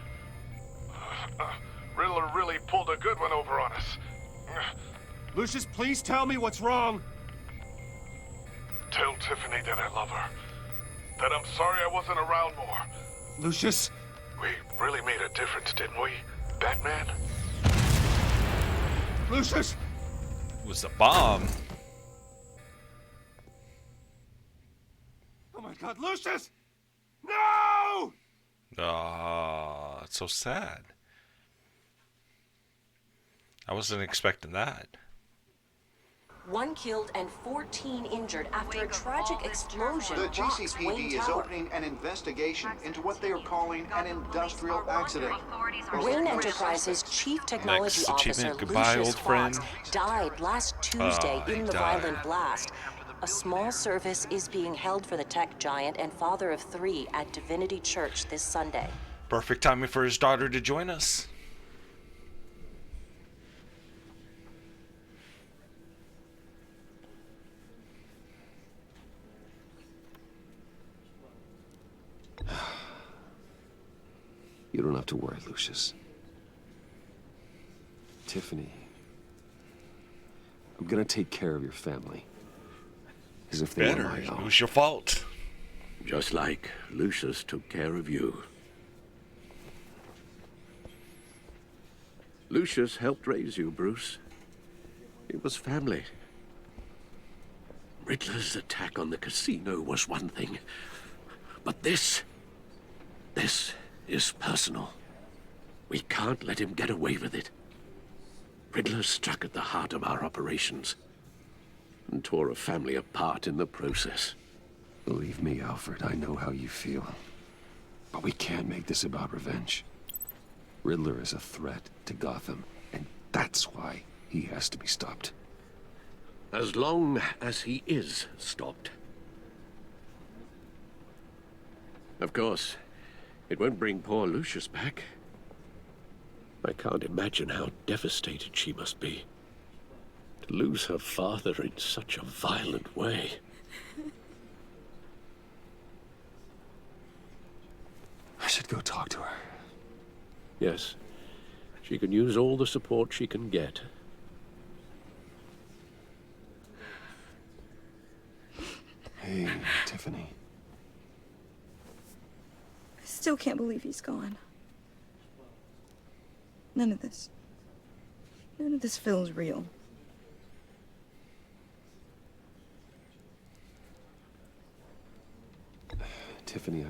Riddler really pulled a good one over on us. Lucius, please tell me what's wrong. Tell Tiffany that I love her. That I'm sorry I wasn't around more. Lucius? We really made a difference, didn't we, Batman? Lucius! It was a bomb. Oh my God, Lucius! No! Ah, it's so sad. I wasn't expecting that. 1 killed and 14 injured after a tragic explosion. The rocks GCPD Wayne is Tower. opening an investigation into what they are calling an industrial accident. Wayne Enterprises Chief Technology Next Officer achievement, goodbye, Lucius old friend. Fox died last Tuesday he in the died. violent blast. A small service is being held for the tech giant and father of 3 at Divinity Church this Sunday. Perfect timing for his daughter to join us. You don't have to worry, Lucius. Tiffany, I'm gonna take care of your family. As if they were Better. my It own. was your fault. Just like Lucius took care of you. Lucius helped raise you, Bruce. It was family. Riddler's attack on the casino was one thing. But this is personal. We can't let him get away with it. Riddler struck at the heart of our operations and tore a family apart in the process. Believe me, Alfred, I know how you feel. But we can't make this about revenge. Riddler is a threat to Gotham, and that's why he has to be stopped. As long as he is stopped. Of course, it won't bring poor Lucius back. I can't imagine how devastated she must be. To lose her father in such a violent way. I should go talk to her. Yes, she can use all the support she can get. Hey, Tiffany. I still can't believe he's gone. None of this feels real. Tiffany,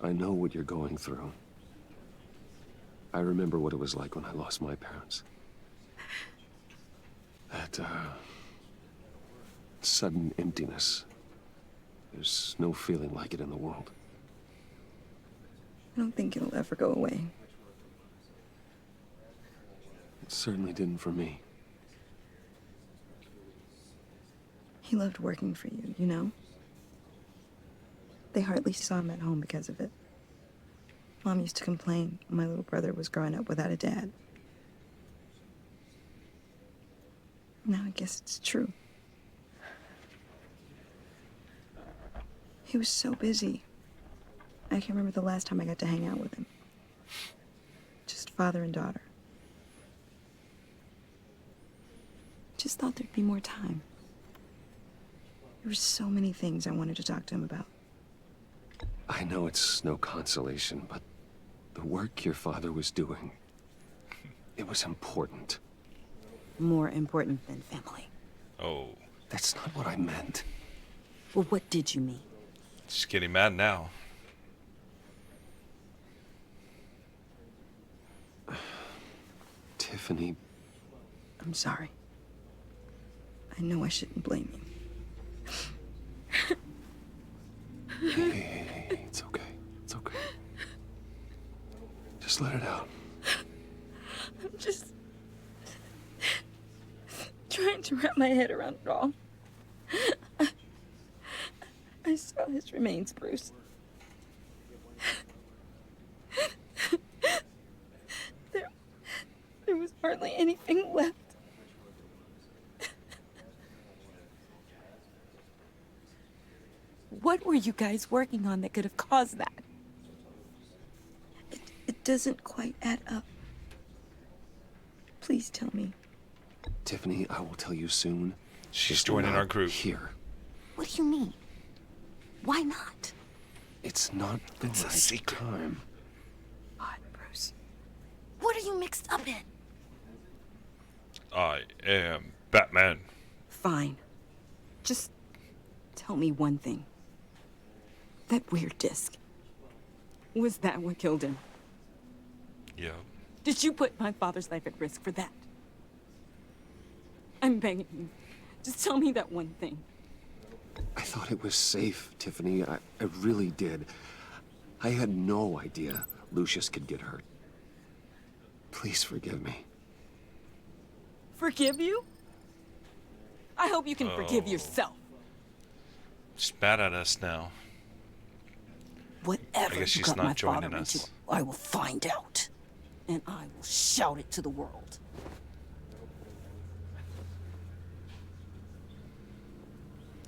I know what you're going through. I remember what it was like when I lost my parents. That, sudden emptiness. There's no feeling like it in the world. I don't think it'll ever go away. It certainly didn't for me. He loved working for you, you know? They hardly saw him at home because of it. Mom used to complain when my little brother was growing up without a dad. Now I guess it's true. He was so busy. I can't remember the last time I got to hang out with him. Just father and daughter. Just thought there'd be more time. There were so many things I wanted to talk to him about. I know it's no consolation, but the work your father was doing, it was important. More important than family. Oh. That's not what I meant. Well, what did you mean? She's getting mad now. Tiffany. I'm sorry. I know I shouldn't blame you. Hey, it's okay. It's okay. Just let it out. I'm just trying to wrap my head around it all. I saw his remains, Bruce. There was hardly anything left. What were you guys working on that could have caused that? It doesn't quite add up. Please tell me. Tiffany, I will tell you soon. She's Just joining not our group. Here. What do you mean? Why not? It's not the It's a right secret. time. God, Bruce. What are you mixed up in? I am Batman. Fine. Just tell me one thing. That weird disc. Was that what killed him? Yeah. Did you put my father's life at risk for that? I'm begging you. Just tell me that one thing. I thought it was safe, Tiffany. I really did. I had no idea Lucius could get hurt. Please forgive me. Forgive you? I hope you can forgive yourself. She's mad at us now. Whatever I guess you she's got not my joining father us. into, I will find out. And I will shout it to the world.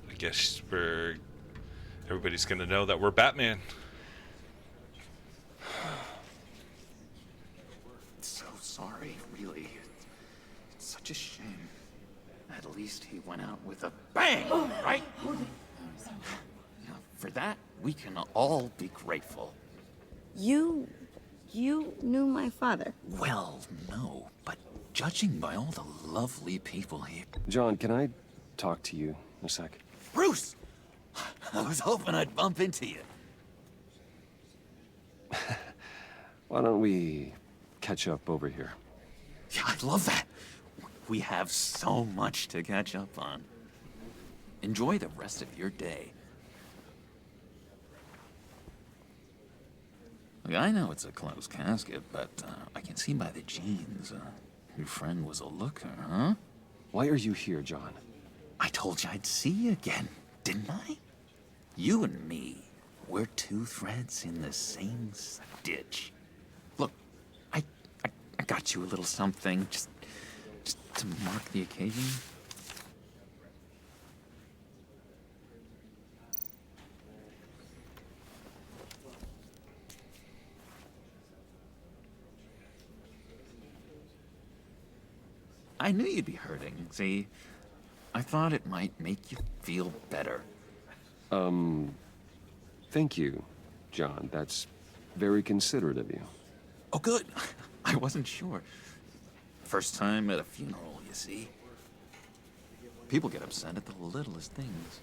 I guess everybody's gonna know that we're Batman. So sorry, really. It's such a shame. At least he went out with a bang, right? Now, for that, we can all be grateful. You knew my father. Well, no, but judging by all the lovely people here... John, can I talk to you a sec? Bruce! I was hoping I'd bump into you. Why don't we catch up over here? Yeah, I'd love that. We have so much to catch up on. Enjoy the rest of your day. Look, I know it's a closed casket, but I can see by the jeans, your friend was a looker, huh? Why are you here, John? I told you I'd see you again, didn't I? You and me, we're two threads in the same stitch. Look, I got you a little something, just to mark the occasion. I knew you'd be hurting, see? I thought it might make you feel better. Thank you, John. That's very considerate of you. Oh, good. I wasn't sure. First time at a funeral, you see. People get upset at the littlest things.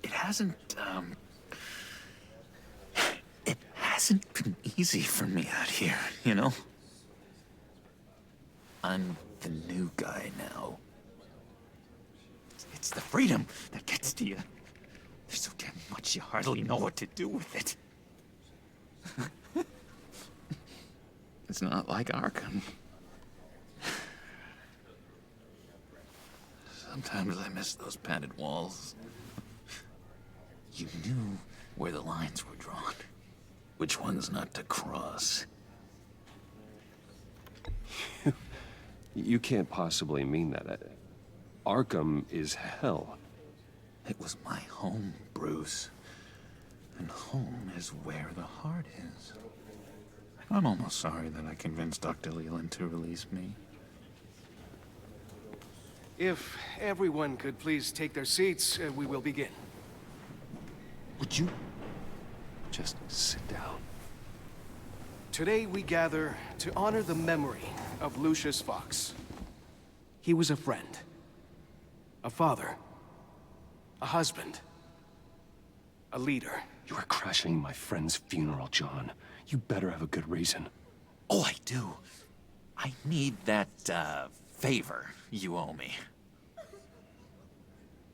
It hasn't been easy for me out here, you know? I'm the new guy now. It's the freedom that gets to you. There's so damn much you hardly know what to do with it. It's not like Arkham. Sometimes I miss those padded walls. You knew where the lines were drawn. Which ones not to cross. You can't possibly mean that. Arkham is hell. It was my home, Bruce. And home is where the heart is. I'm almost sorry that I convinced Dr. Leland to release me. If everyone could please take their seats, we will begin. Would you just sit down? Today we gather to honor the memory of Lucius Fox. He was a friend, a father, a husband, a leader. You are crashing my friend's funeral, John. You better have a good reason. Oh, I do. I need that, favor you owe me.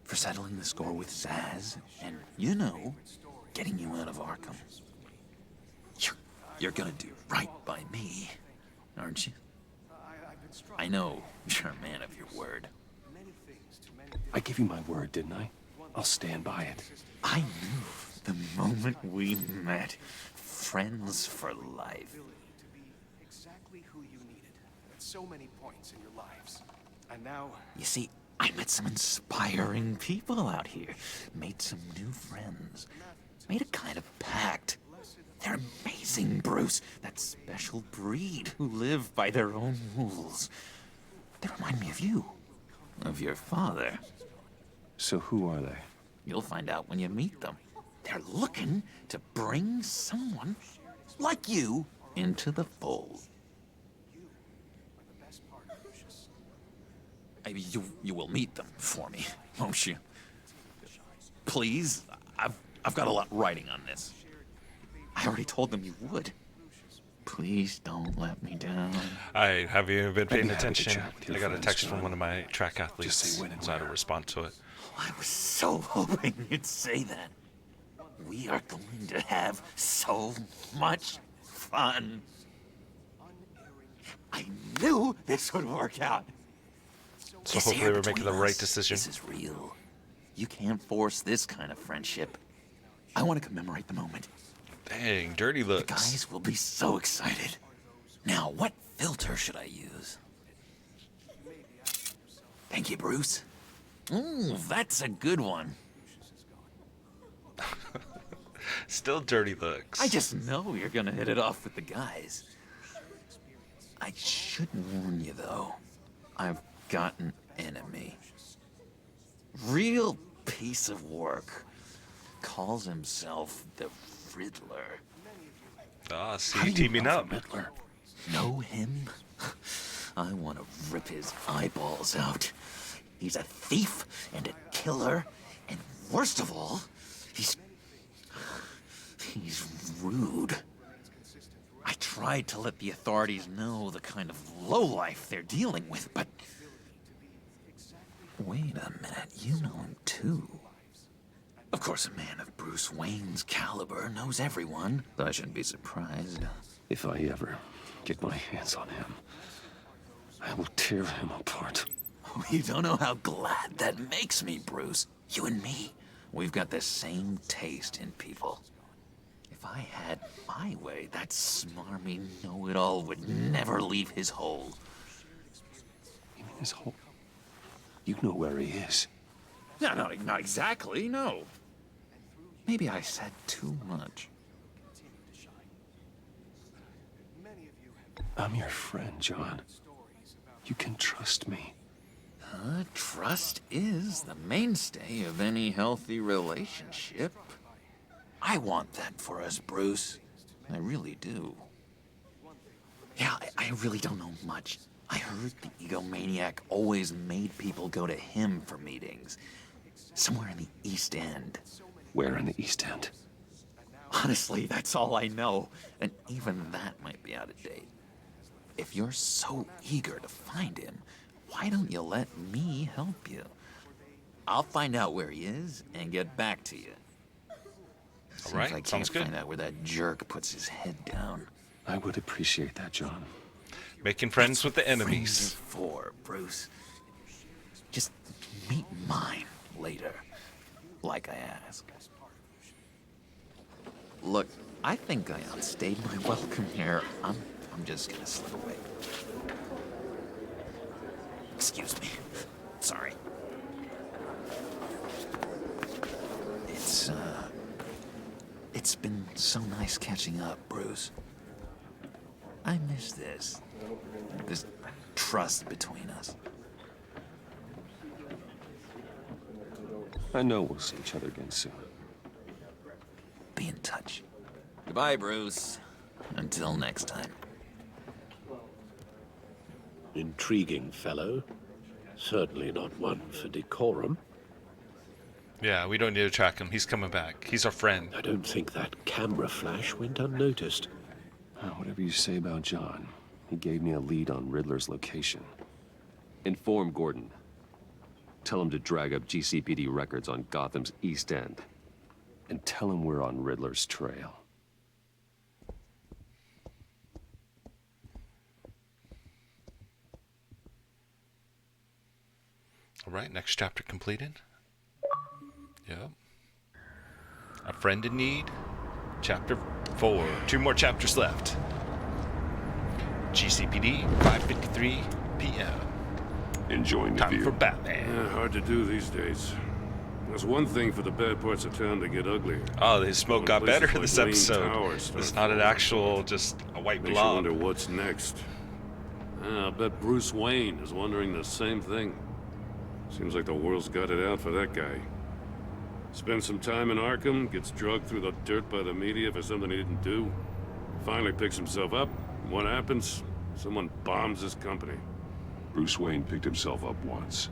For settling the score with Zaz, and, you know, getting you out of Arkham. You're gonna do right by me, aren't you? I know you're a man of your word. I gave you my word, didn't I? I'll stand by it. I knew the moment we met. Friends for life. Exactly who you needed at so many points in your lives. And now... You see, I met some inspiring people out here. Made some new friends. Made a kind of pact. They're amazing, Bruce. That special breed who live by their own rules. They remind me of you. Of your father. So who are they? You'll find out when you meet them. They're looking to bring someone like you into the fold. You will meet them for me, won't you? Please? I've got a lot writing on this. I already told them you would. Please don't let me down. I haven't even been paying attention. I got a text from one of my track athletes, so I had to respond to it. I was so hoping you'd say that. We are going to have so much fun. I knew this would work out. So hopefully we're making the right decision. This is real. You can't force this kind of friendship. I want to commemorate the moment. Dang, dirty looks. The guys will be so excited. Now, what filter should I use? Thank you, Bruce. Ooh, that's a good one. Still dirty looks. I just know you're gonna hit it off with the guys. I should warn you, though. I've got an enemy. Real piece of work. Calls himself the Riddler. Ah, see, teaming up. Riddler? Know him? I want to rip his eyeballs out. He's a thief and a killer, and worst of all, he's rude. I tried to let the authorities know the kind of lowlife they're dealing with, but... Wait a minute, you know him too. Of course, a man of Bruce Wayne's caliber knows everyone, so I shouldn't be surprised. If I ever get my hands on him, I will tear him apart. Oh, you don't know how glad that makes me, Bruce. You and me, we've got the same taste in people. If I had my way, that smarmy know-it-all would never leave his hole. You mean his hole? You know where he is. No, not exactly, no. Maybe I said too much. I'm your friend, John. You can trust me. Trust is the mainstay of any healthy relationship. I want that for us, Bruce. I really do. Yeah, I really don't know much. I heard the egomaniac always made people go to him for meetings. Somewhere in the East End. Where in the East End? Honestly, that's all I know. And even that might be out of date. If you're so eager to find him, why don't you let me help you? I'll find out where he is and get back to you. All right, I sounds can't good. find out where that jerk puts his head down. I would appreciate that, John. Making friends with the enemies. For Bruce. Just meet mine later, like I asked. Look, I think I outstayed my welcome here. I'm just gonna slip away. Excuse me. Sorry. It's been so nice catching up, Bruce. I miss this trust between us. I know we'll see each other again soon. Be in touch. Goodbye, Bruce. Until next time. Intriguing fellow. Certainly not one for decorum. Yeah, we don't need to track him. He's coming back. He's our friend. I don't think that camera flash went unnoticed. Whatever you say about John, he gave me a lead on Riddler's location. Inform Gordon. Tell him to drag up GCPD records on Gotham's East End. And tell him we're on Riddler's trail. All right, next chapter completed. Yep. A Friend in Need. Chapter 4. 2 more chapters left. GCPD, 5:53 p.m. Enjoying the Time view. for Batman. Yeah, hard to do these days. There's one thing for the bad parts of town to get uglier. Oh, the smoke got better Places this like episode. Lean Tower start It's not an falling actual, just a white Makes you blob. wonder what's next. I bet Bruce Wayne is wondering the same thing. Seems like the world's got it out for that guy. Spends some time in Arkham, gets drugged through the dirt by the media for something he didn't do. Finally picks himself up. What happens? Someone bombs his company. Bruce Wayne picked himself up once.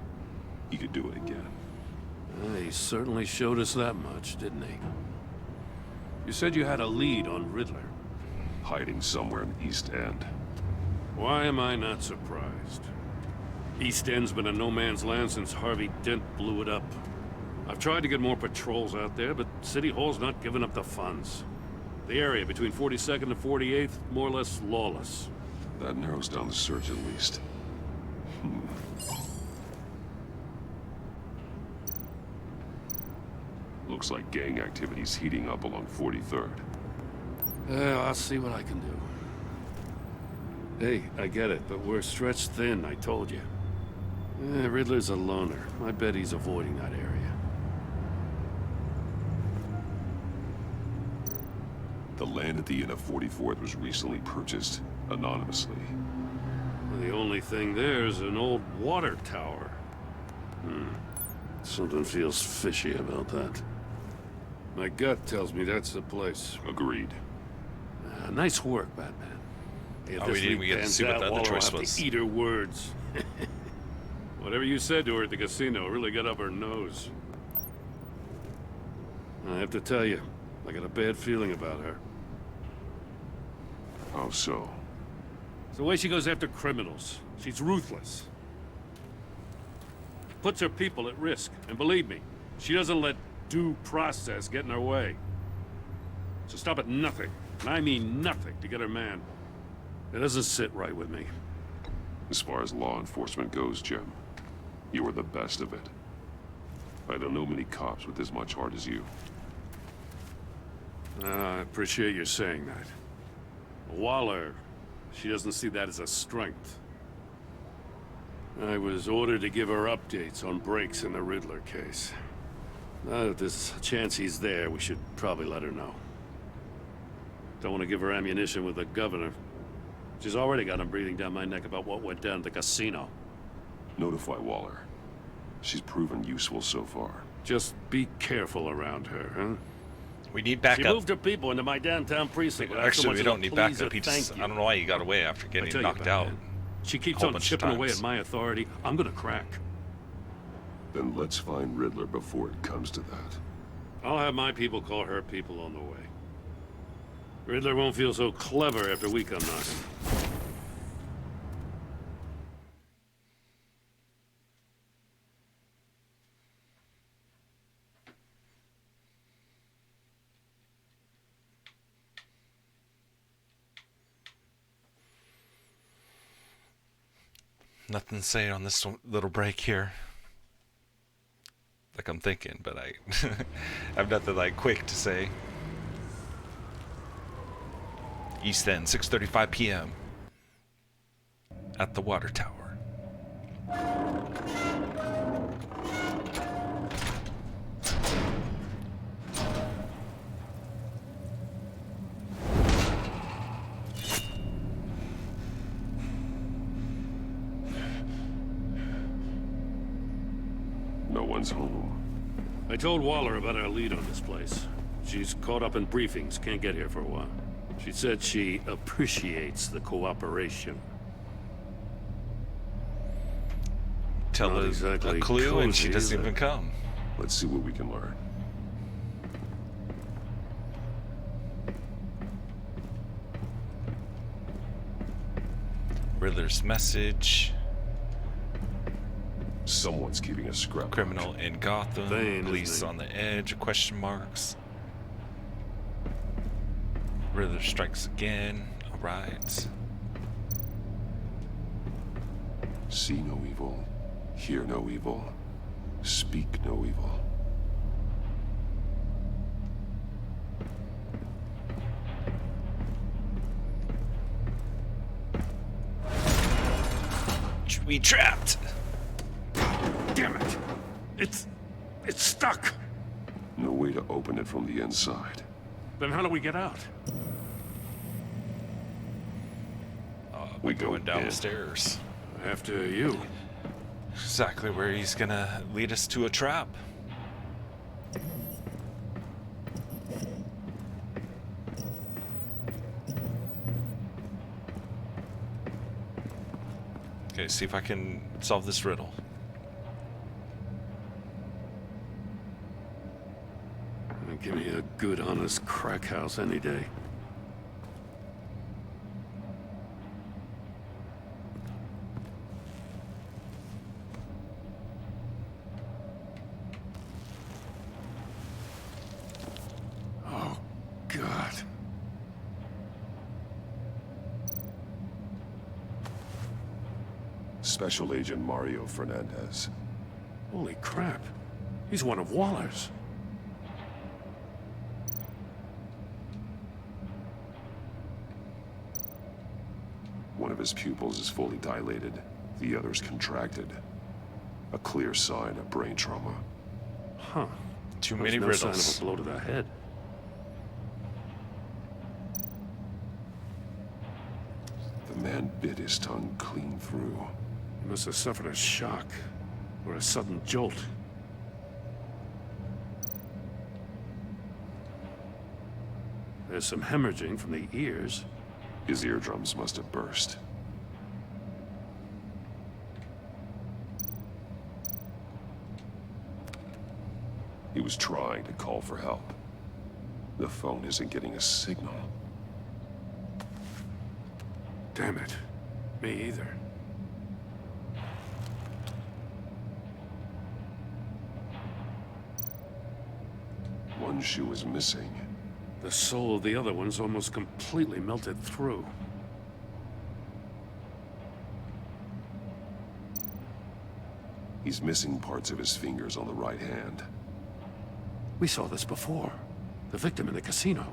He could do it again. He certainly showed us that much, didn't he? You said you had a lead on Riddler. Hiding somewhere in the East End. Why am I not surprised? East End's been a no-man's land since Harvey Dent blew it up. I've tried to get more patrols out there, but City Hall's not giving up the funds. The area between 42nd and 48th, more or less lawless. That narrows down the search at least. Looks like gang activity's heating up along 43rd. I'll see what I can do. Hey, I get it, but we're stretched thin, I told you. Riddler's a loner. I bet he's avoiding that area. The land at the end of 44th was recently purchased anonymously. The only thing there is an old water tower. Something feels fishy about that. My gut tells me that's the place. Agreed. Nice work, Batman. If Oh, we didn't even get to see what the other choice was. To eat her words. Whatever you said to her at the casino really got up her nose. I have to tell you, I got a bad feeling about her. How so? It's the way she goes after criminals. She's ruthless. Puts her people at risk. And believe me, she doesn't let due process get in her way. So stop at nothing, and I mean nothing, to get her man. It doesn't sit right with me. As far as law enforcement goes, Jim, you are the best of it. I don't know many cops with as much heart as you. I appreciate you saying that. Waller, she doesn't see that as a strength. I was ordered to give her updates on breaks in the Riddler case. Now that there's a chance he's there, we should probably let her know. Don't want to give her ammunition with the governor. She's already got him breathing down my neck about what went down at the casino. Notify Waller. She's proven useful so far. Just be careful around her, huh? We need backup. She moved her people into my downtown precinct. Actually, we don't need backup. He just, I don't know why he got away after getting knocked out. She keeps on chipping away at my authority. I'm gonna crack. Then let's find Riddler before it comes to that. I'll have my people call her people on the way. Riddler won't feel so clever after we come knocking. Nothing to say on this little break here. Like I'm thinking, but I have nothing like quick to say. East End, 6:35 p.m. at the water tower. No one's home. I told Waller about our lead on this place. She's caught up in briefings, can't get here for a while. She said she appreciates the cooperation. Tell Not her exactly a clue and she cozy, doesn't is even it? come. Let's see what we can learn. Riddler's message. Someone's keeping a scrap. Criminal in Gotham. Vain, Police isn't he? on the edge. Question marks. Riddler strikes again. Alright. See no evil, hear no evil, speak no evil. We trapped. Damn it! It's stuck! No way to open it from the inside. Then how do we get out? We're going downstairs. After you. Exactly where he's gonna lead us to a trap. Okay, see if I can solve this riddle. Give me a good, honest crack house any day. Oh, God. Special Agent Mario Fernandez. Holy crap. He's one of Waller's. One of his pupils is fully dilated, the other's contracted. A clear sign of brain trauma. Huh. Too There's many no riddles. sign of a blow to the head. The man bit his tongue clean through. He must have suffered a shock or a sudden jolt. There's some hemorrhaging from the ears. His eardrums must have burst. He was trying to call for help. The phone isn't getting a signal. Damn it. Me either. One shoe is missing. The soul of the other one's almost completely melted through. He's missing parts of his fingers on the right hand. We saw this before. The victim in the casino.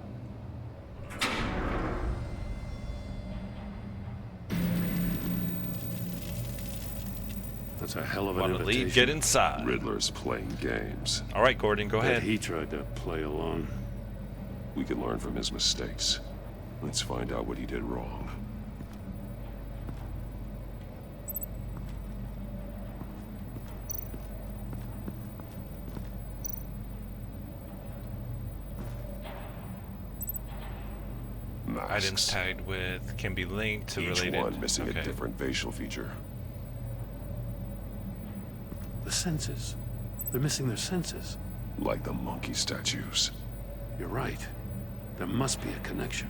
That's a hell of an Want to invitation. leave? Get inside. Riddler's playing games. All right, Gordon, go Bet ahead. he tried to play along. We can learn from his mistakes. Let's find out what he did wrong. Items tagged with can be linked to Each related. one missing Okay. a different facial feature. The senses. They're missing their senses. Like the monkey statues. You're right. There must be a connection.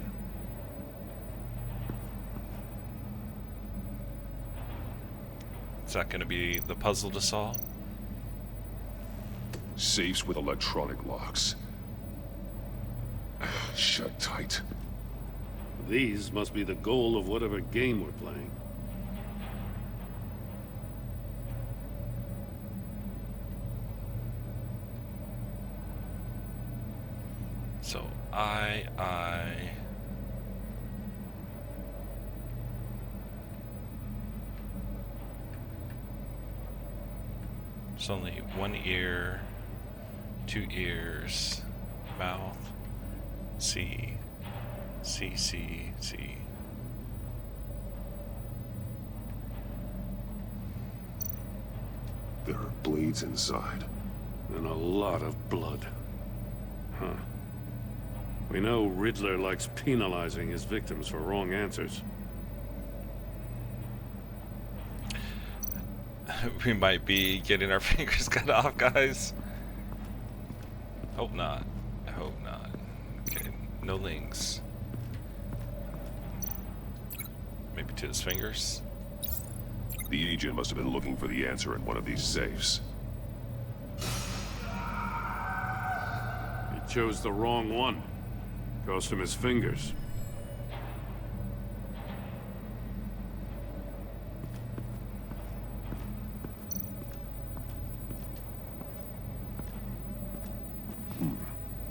Is that going to be the puzzle to solve? Safes with electronic locks. Shut tight. These must be the goal of whatever game we're playing. So, It's only one ear, 2 ears, mouth, C, C, C, C. There are blades inside. And a lot of blood. Huh. We know Riddler likes penalizing his victims for wrong answers. We might be getting our fingers cut off, guys. Hope not. I hope not. Okay, no links. Maybe to his fingers. The agent must have been looking for the answer in one of these safes. He chose the wrong one. Cost him his fingers.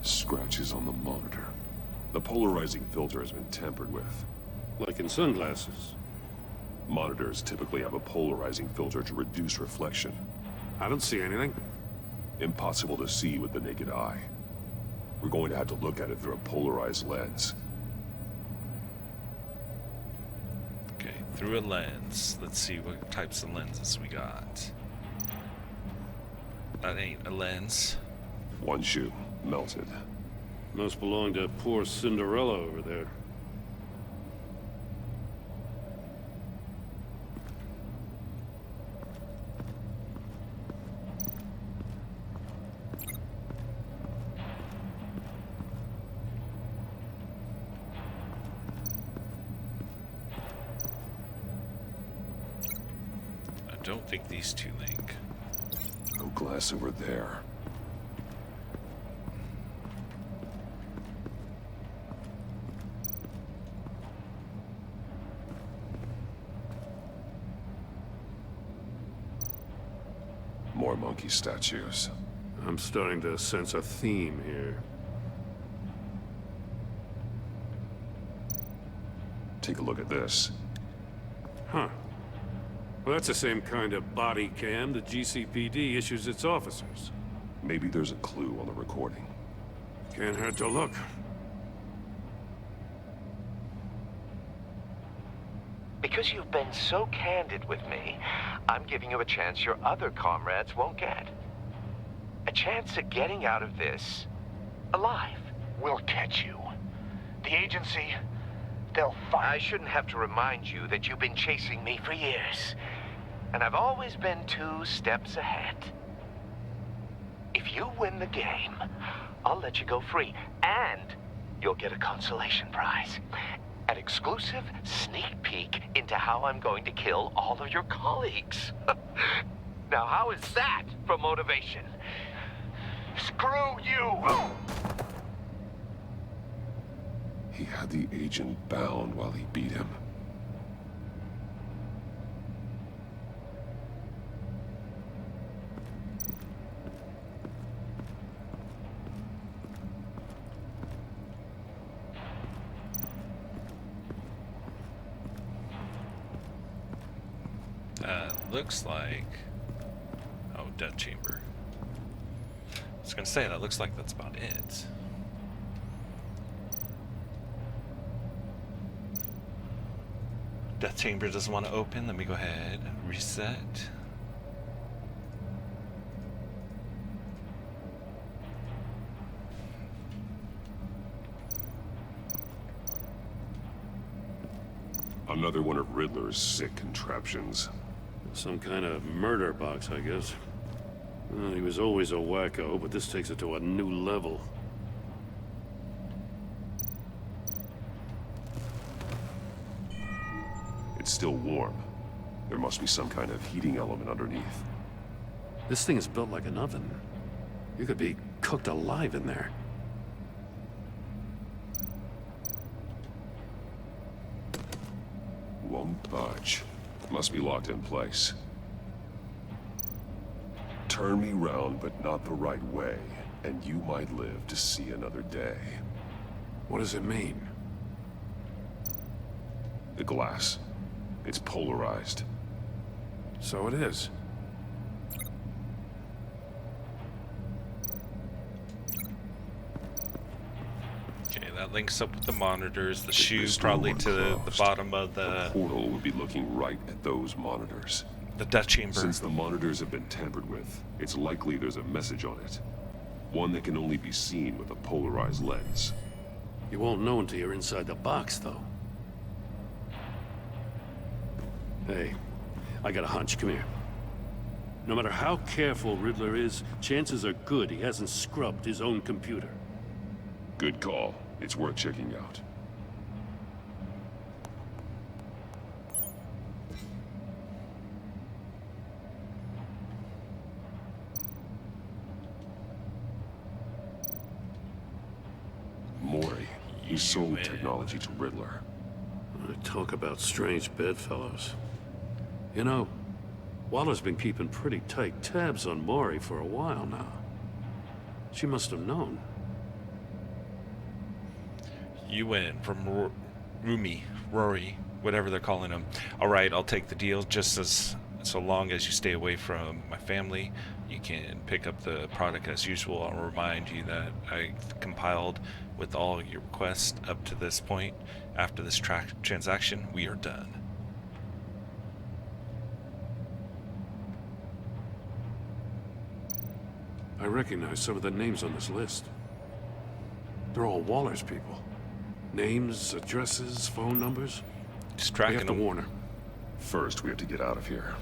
Scratches on the monitor. The polarizing filter has been tampered with. Like in sunglasses. Monitors typically have a polarizing filter to reduce reflection. I don't see anything. Impossible to see with the naked eye. We're going to have to look at it through a polarized lens. Okay, through a lens. Let's see what types of lenses we got. That ain't a lens. One shoe, melted. Must belong to poor Cinderella over there. I don't think these two link. No glass over there. More monkey statues. I'm starting to sense a theme here. Take a look at this. Huh. Well, that's the same kind of body cam the GCPD issues its officers. Maybe there's a clue on the recording. Can't hurt to look. Because you've been so candid with me, I'm giving you a chance your other comrades won't get. A chance at getting out of this alive. We'll catch you. The agency, they'll find... I shouldn't have to remind you that you've been chasing me for years. And I've always been 2 steps ahead. If you win the game, I'll let you go free. And you'll get a consolation prize. An exclusive sneak peek into how I'm going to kill all of your colleagues. Now, how is that for motivation? Screw you! He had the agent bound while he beat him. Looks like... Oh, death chamber. I was gonna say, that looks like that's about it. Death chamber doesn't want to open. Let me go ahead and reset. Another one of Riddler's sick contraptions. Some kind of murder box, I guess. Well, he was always a wacko, but this takes it to a new level. It's still warm. There must be some kind of heating element underneath. This thing is built like an oven. You could be cooked alive in there. Won't budge. Must be locked in place. Turn me round, but not the right way, and you might live to see another day. What does it mean? The glass. It's polarized. So it is. Okay, that links up with the monitors. The shoe probably to the bottom of The portal would be looking right at those monitors. the death chamber. Since the monitors have been tampered with, it's likely there's a message on it. One that can only be seen with a polarized lens. You won't know until you're inside the box, though. Hey, I got a hunch. Come here. No matter how careful Riddler is, chances are good he hasn't scrubbed his own computer. Good call. It's worth checking out. Mori, he sold technology to Riddler. Talk about strange bedfellows. You know, Waller's been keeping pretty tight tabs on Mori for a while now. She must have known. You win from Rory, whatever they're calling him. All right, I'll take the deal. Just so long as you stay away from my family, you can pick up the product as usual. I'll remind you that I compiled with all your requests up to this point. After this transaction, we are done. I recognize some of the names on this list. They're all Waller's people. Names, addresses, phone numbers. Just tracking we have to them. warn her. First, we have to get out of here.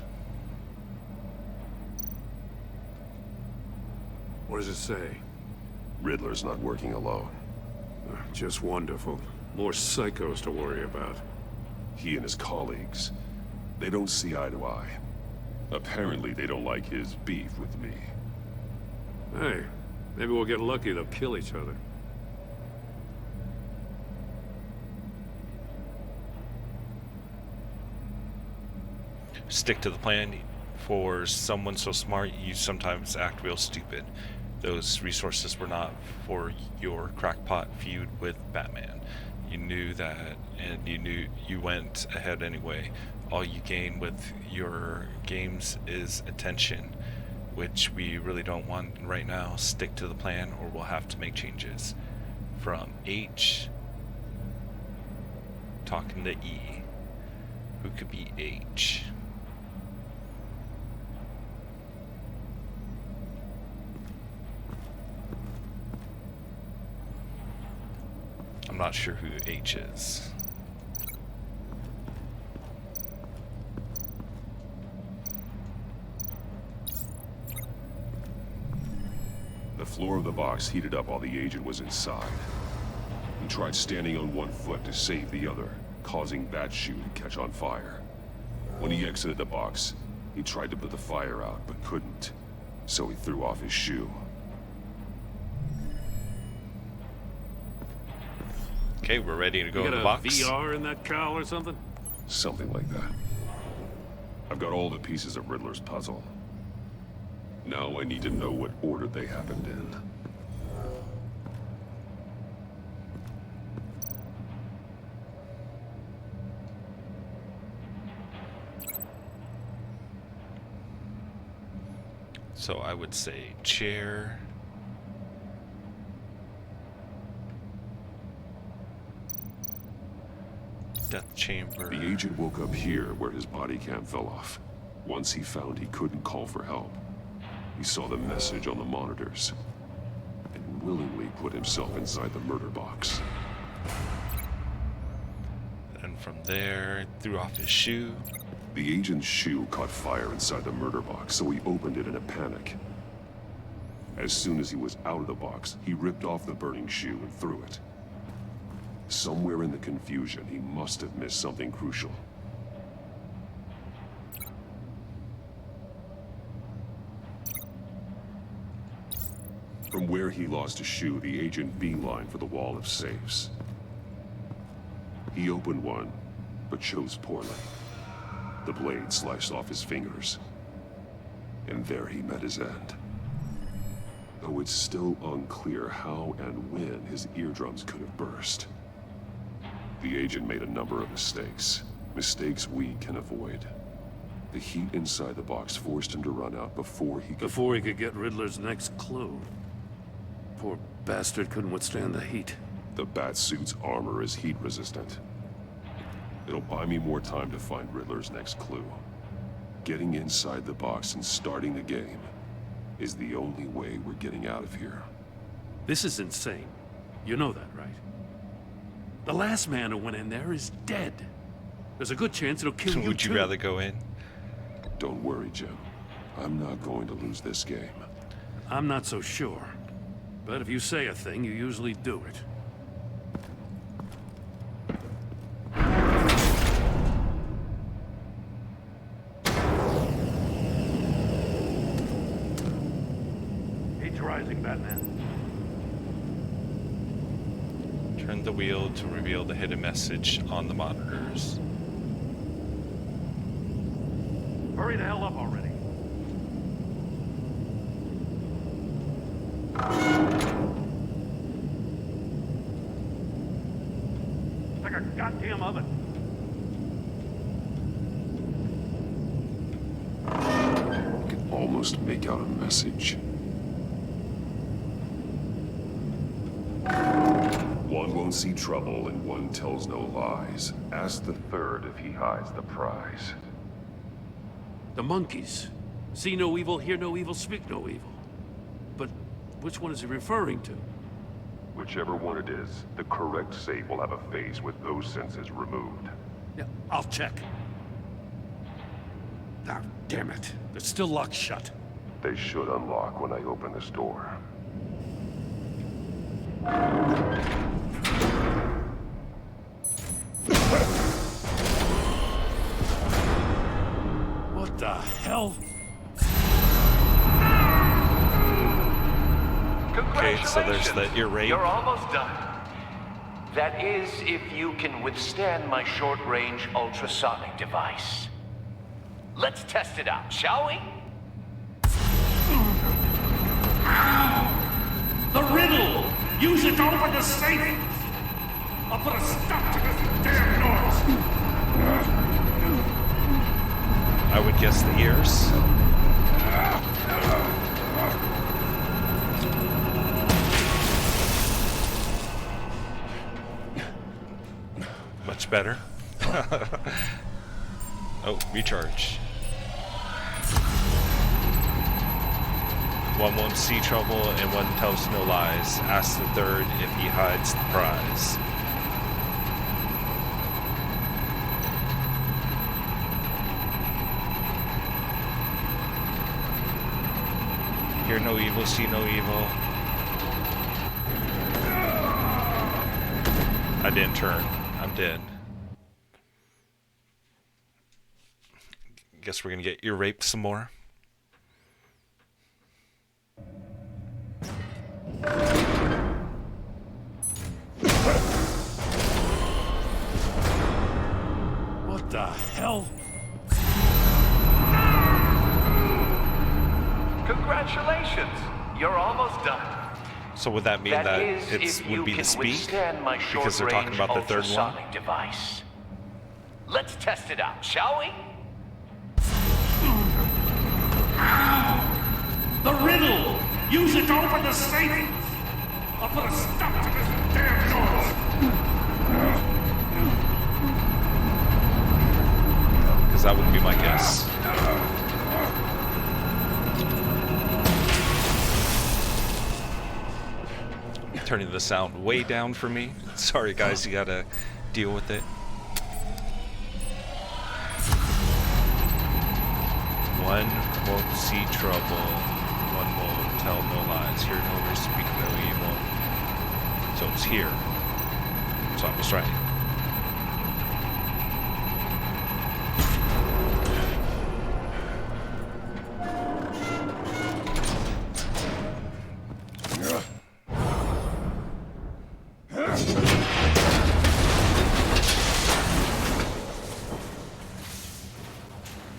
What does it say? Riddler's not working alone. Just wonderful. More psychos to worry about. He and his colleagues, they don't see eye to eye. Apparently, they don't like his beef with me. Hey, maybe we'll get lucky. They'll kill each other. Stick to the plan. For someone so smart, you sometimes act real stupid. Those resources were not for your crackpot feud with Batman. You knew that, and you went ahead anyway. All you gain with your games is attention, which we really don't want right now. Stick to the plan, or we'll have to make changes. From H, talking to E. Who could be H? I'm not sure who H is. The floor of the box heated up while the agent was inside. He tried standing on one foot to save the other, causing that shoe to catch on fire. When he exited the box, he tried to put the fire out, but couldn't. So he threw off his shoe. Okay, we're ready to go You in got the a box. VR in that cowl or something? Something like that. I've got all the pieces of Riddler's puzzle. Now I need to know what order they happened in. So I would say chair. Death chamber. The agent woke up here where his body cam fell off. Once he found he couldn't call for help, he saw the message on the monitors and willingly put himself inside the murder box. And from there, threw off his shoe. The agent's shoe caught fire inside the murder box, so he opened it in a panic. As soon as he was out of the box, he ripped off the burning shoe and threw it. Somewhere in the confusion, he must have missed something crucial. From where he lost a shoe, the agent beelined for the wall of safes. He opened one, but chose poorly. The blade sliced off his fingers. And there he met his end. though it's still unclear how and when his eardrums could have burst. The agent made a number of mistakes. Mistakes we can avoid. The heat inside the box forced him to run out before he could get Riddler's next clue. Poor bastard couldn't withstand the heat. The Batsuit's armor is heat resistant. It'll buy me more time to find Riddler's next clue. Getting inside the box and starting the game is the only way we're getting out of here. This is insane. You know that, right? The last man who went in there is dead. There's a good chance it'll kill you. Would you rather go in? Don't worry, Jim. I'm not going to lose this game. I'm not so sure. But if you say a thing, you usually do it. Heat's rising, Batman. Turn the wheel to reveal the hidden message on the monitors. Hurry the hell up already. It's like a goddamn oven. I can almost make out a message. One won't see trouble and one tells no lies. Ask the third if he hides the prize. The monkeys. See no evil, hear no evil, speak no evil. But which one is he referring to? Whichever one it is, the correct save will have a phase with those senses removed. Yeah, I'll check. Ah, damn it. They're still locked shut. They should unlock when I open this door. What the hell? Okay, so there's the ear rape. You're almost done. That is, if you can withstand my short-range ultrasonic device. Let's test it out, shall we? The riddle! Use it to open the safe! I'll put a stop to this damn noise! I would guess the ears. Much better. Oh, recharge. One won't see trouble and one tells no lies. Ask the third if he hides the prize. Hear no evil, see no evil. I didn't turn. I'm dead. Guess we're gonna get ear raped some more. What the hell? Congratulations! You're almost done. So would that mean that is, it would be the speak? Withstand my Because they're talking about the third one? ultrasonic device. Let's test it out, shall we? The riddle! Use it to open the safe! I'll put a stop to this damn noise! Because that would be my guess. Turning the sound way down for me. Sorry guys, you gotta deal with it. One won't see trouble, one will tell no lies, hear no evil, speak no evil. So it's here. So I was right.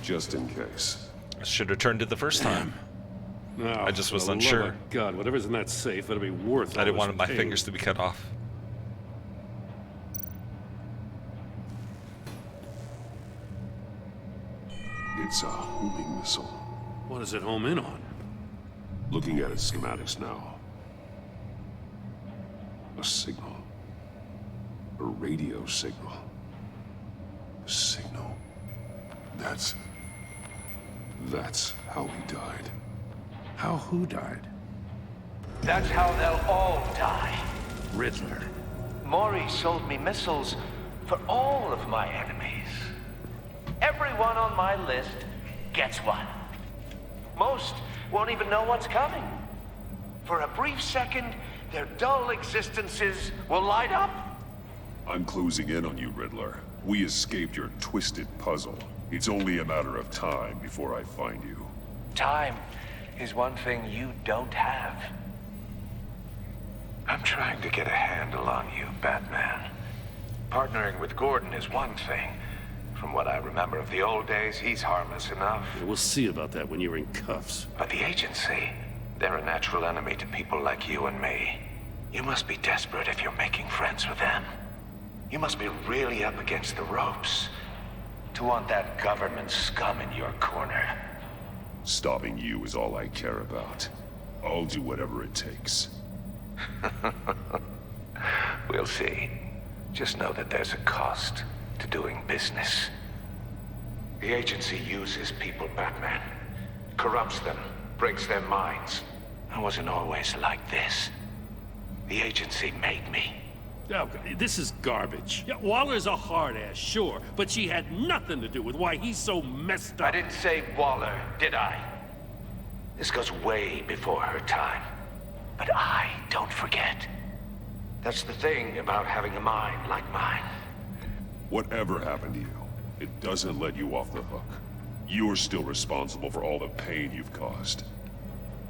Just in case. I should have turned it the first time. No, I just was for the love unsure. of God, whatever's in that safe, that'll be worth I all didn't this want my pain. fingers to be cut off. It's a homing missile. What does it home in on? Looking at its schematics now. A signal. A radio signal. A signal. That's how he died. How who died? That's how they'll all die. Riddler. Maury sold me missiles for all of my enemies. Everyone on my list gets one. Most won't even know what's coming. For a brief second, their dull existences will light up. I'm closing in on you, Riddler. We escaped your twisted puzzle. It's only a matter of time before I find you. Time is one thing you don't have. I'm trying to get a handle on you, Batman. Partnering with Gordon is one thing. From what I remember of the old days, he's harmless enough. We'll see about that when you're in cuffs. But the agency, they're a natural enemy to people like you and me. You must be desperate if you're making friends with them. You must be really up against the ropes to want that government scum in your corner. Stopping you is all I care about. I'll do whatever it takes. We'll see. Just know that there's a cost to doing business. The agency uses people, Batman. Corrupts them, breaks their minds. I wasn't always like this. The agency made me. Oh, this is garbage. Yeah, Waller's a hard-ass, sure, but she had nothing to do with why he's so messed up. I didn't say Waller, did I? This goes way before her time. But I don't forget. That's the thing about having a mind like mine. Whatever happened to you, it doesn't let you off the hook. You're still responsible for all the pain you've caused.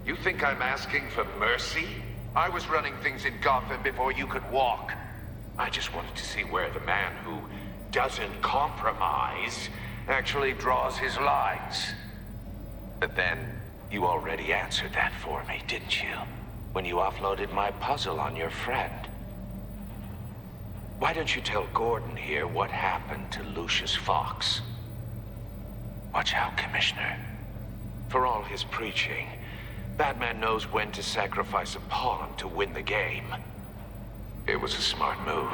You think I'm asking for mercy? I was running things in Gotham before you could walk. I just wanted to see where the man who doesn't compromise actually draws his lines. But then, you already answered that for me, didn't you? When you offloaded my puzzle on your friend. Why don't you tell Gordon here what happened to Lucius Fox? Watch out, Commissioner. For all his preaching, Batman knows when to sacrifice a pawn to win the game. It was a smart move.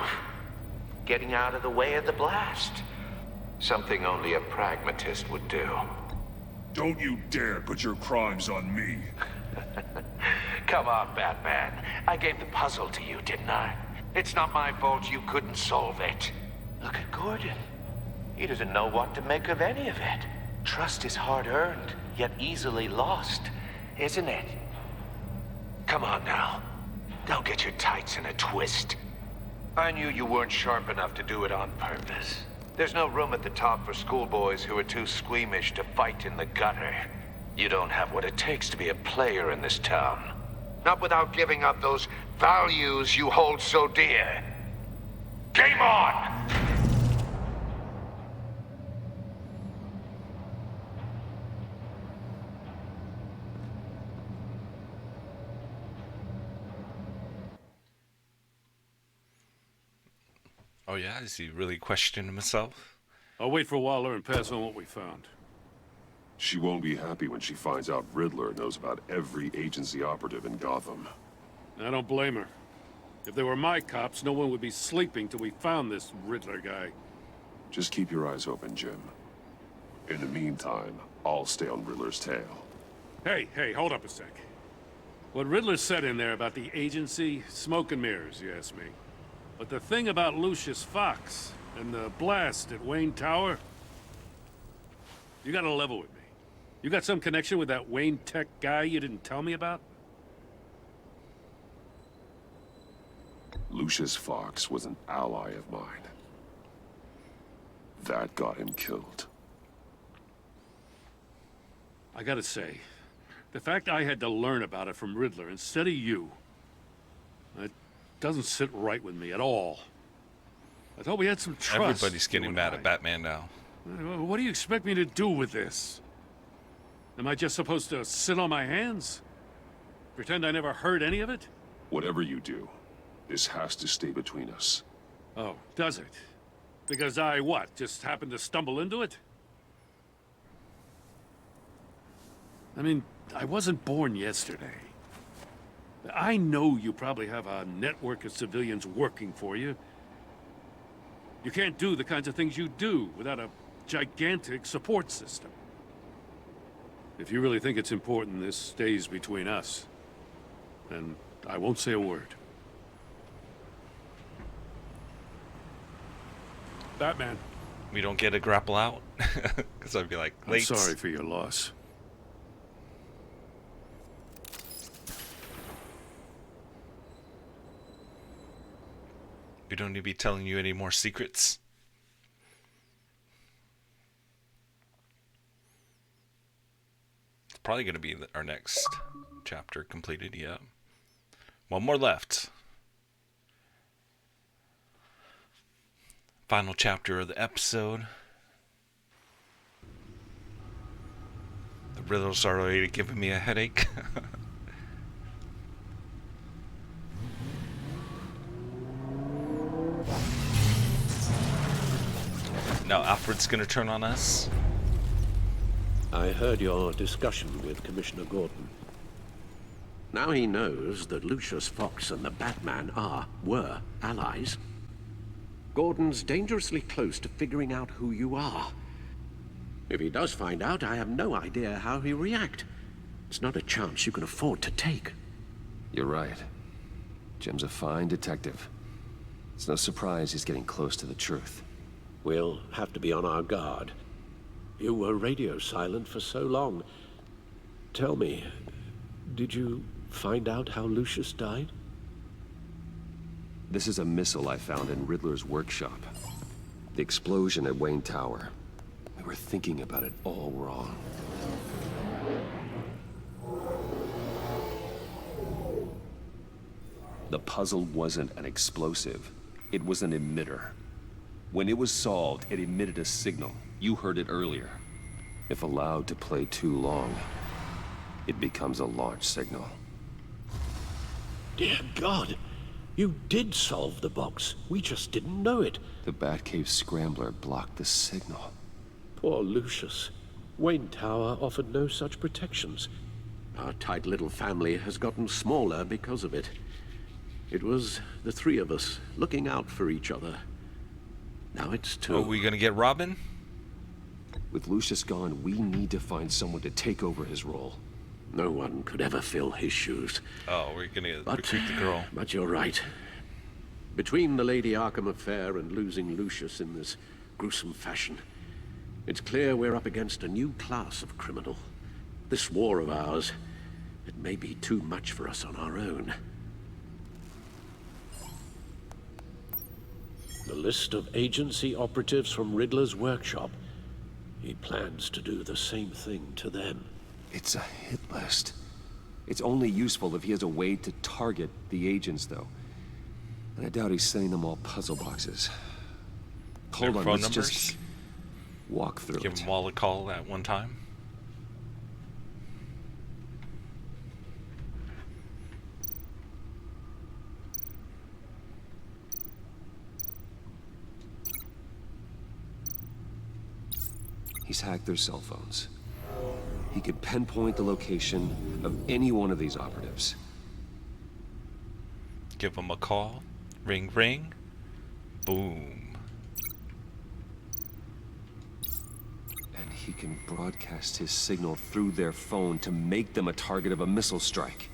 Getting out of the way of the blast. Something only a pragmatist would do. Don't you dare put your crimes on me. Come on, Batman. I gave the puzzle to you, didn't I? It's not my fault you couldn't solve it. Look at Gordon. He doesn't know what to make of any of it. Trust is hard-earned, yet easily lost, isn't it? Come on now. Don't get your tights in a twist. I knew you weren't sharp enough to do it on purpose. There's no room at the top for schoolboys who are too squeamish to fight in the gutter. You don't have what it takes to be a player in this town. Not without giving up those values you hold so dear. Game on! Oh yeah, is he really questioning himself? I'll wait for Waller and pass on what we found. She won't be happy when she finds out Riddler knows about every agency operative in Gotham. I don't blame her. If they were my cops, no one would be sleeping till we found this Riddler guy. Just keep your eyes open, Jim. In the meantime, I'll stay on Riddler's tail. Hey, hold up a sec. What Riddler said in there about the agency, smoke and mirrors, you ask me. But the thing about Lucius Fox and the blast at Wayne Tower, you gotta level with me. You got some connection with that Wayne Tech guy you didn't tell me about? Lucius Fox was an ally of mine. That got him killed. I gotta say, the fact I had to learn about it from Riddler instead of you, it doesn't sit right with me at all. I thought we had some trust. Everybody's getting mad at Batman now. What do you expect me to do with this? Am I just supposed to sit on my hands? Pretend I never heard any of it? Whatever you do, this has to stay between us. Oh, does it? Because I, what, just happened to stumble into it? I mean, I wasn't born yesterday. I know you probably have a network of civilians working for you. You can't do the kinds of things you do without a gigantic support system. If you really think it's important this stays between us, then I won't say a word. Batman. We don't get a grapple out? Because I'd be like, late. I'm sorry for your loss. We don't need to be telling you any more secrets. It's probably going to be our next chapter completed, yeah. One more left. Final chapter of the episode. The riddles are already giving me a headache. Now Alfred's gonna turn on us. I heard your discussion with Commissioner Gordon. Now he knows that Lucius Fox and the Batman were allies. Gordon's dangerously close to figuring out who you are. If he does find out, I have no idea how he'll react. It's not a chance you can afford to take. You're right. Jim's a fine detective. It's no surprise he's getting close to the truth. We'll have to be on our guard. You were radio silent for so long. Tell me, did you find out how Lucius died? This is a missile I found in Riddler's workshop. The explosion at Wayne Tower. We were thinking about it all wrong. The puzzle wasn't an explosive. It was an emitter. When it was solved, it emitted a signal. You heard it earlier. If allowed to play too long, it becomes a launch signal. Dear God! You did solve the box. We just didn't know it. The Batcave scrambler blocked the signal. Poor Lucius. Wayne Tower offered no such protections. Our tight little family has gotten smaller because of it. It was the three of us looking out for each other. Now it's two. Are we gonna get Robin? With Lucius gone, we need to find someone to take over his role. No one could ever fill his shoes. Oh, we're gonna recruit the girl. But you're right. Between the Lady Arkham affair and losing Lucius in this gruesome fashion, it's clear we're up against a new class of criminal. This war of ours, it may be too much for us on our own. The list of agency operatives from Riddler's workshop. He plans to do the same thing to them. It's a hit list. It's only useful if he has a way to target the agents, though. And I doubt he's sending them all puzzle boxes. Hold on, let's just walk through it. Give them all a call at one time. He's hacked their cell phones. He could pinpoint the location of any one of these operatives. Give them a call. Ring, ring. Boom. And he can broadcast his signal through their phone to make them a target of a missile strike.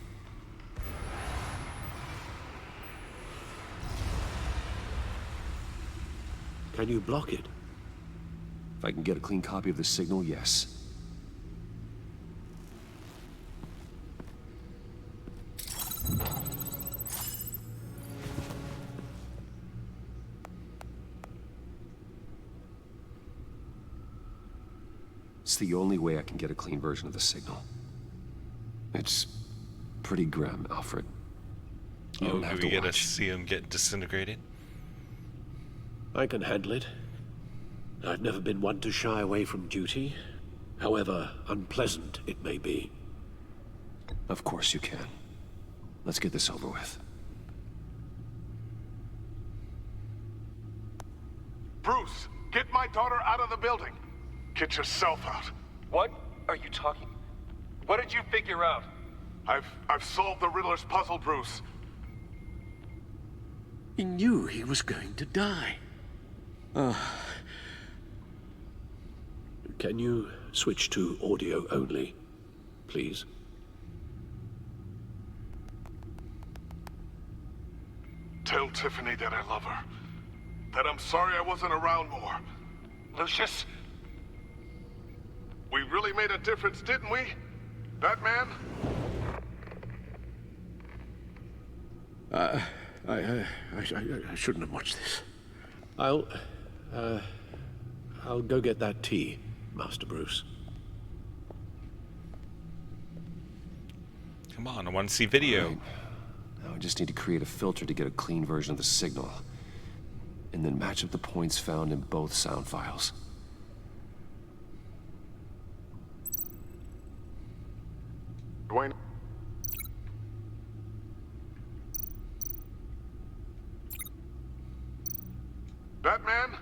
Can you block it? If I can get a clean copy of the signal, yes. It's the only way I can get a clean version of the signal. It's pretty grim, Alfred. You don't have do to we get to watch. see him get disintegrated? I can handle it. I've never been one to shy away from duty. however unpleasant it may be. Of course you can. Let's get this over with. Bruce, get my daughter out of the building. Get yourself out. What are you talking? What did you figure out? I've solved the Riddler's puzzle, Bruce. He knew he was going to die. Can you switch to audio only, please? Tell Tiffany that I love her. That I'm sorry I wasn't around more. Lucius? We really made a difference, didn't we? Batman? I shouldn't have watched this. I'll go get that tea, Master Bruce. Come on, I want to see video. Right. Now I just need to create a filter to get a clean version of the signal. And then match up the points found in both sound files. Dwayne? Batman?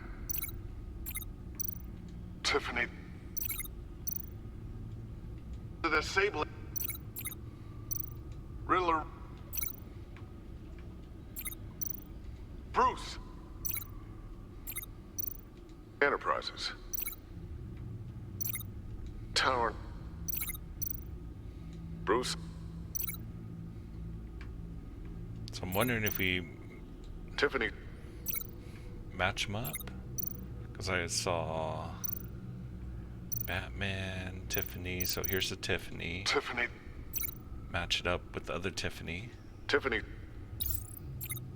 Tiffany? The disabling... Riddler... Bruce! Enterprises. Tower. Bruce. So I'm wondering if we... Tiffany. Match them up? Because I saw... Batman, Tiffany, so here's the Tiffany. Tiffany. Match it up with the other Tiffany. Tiffany.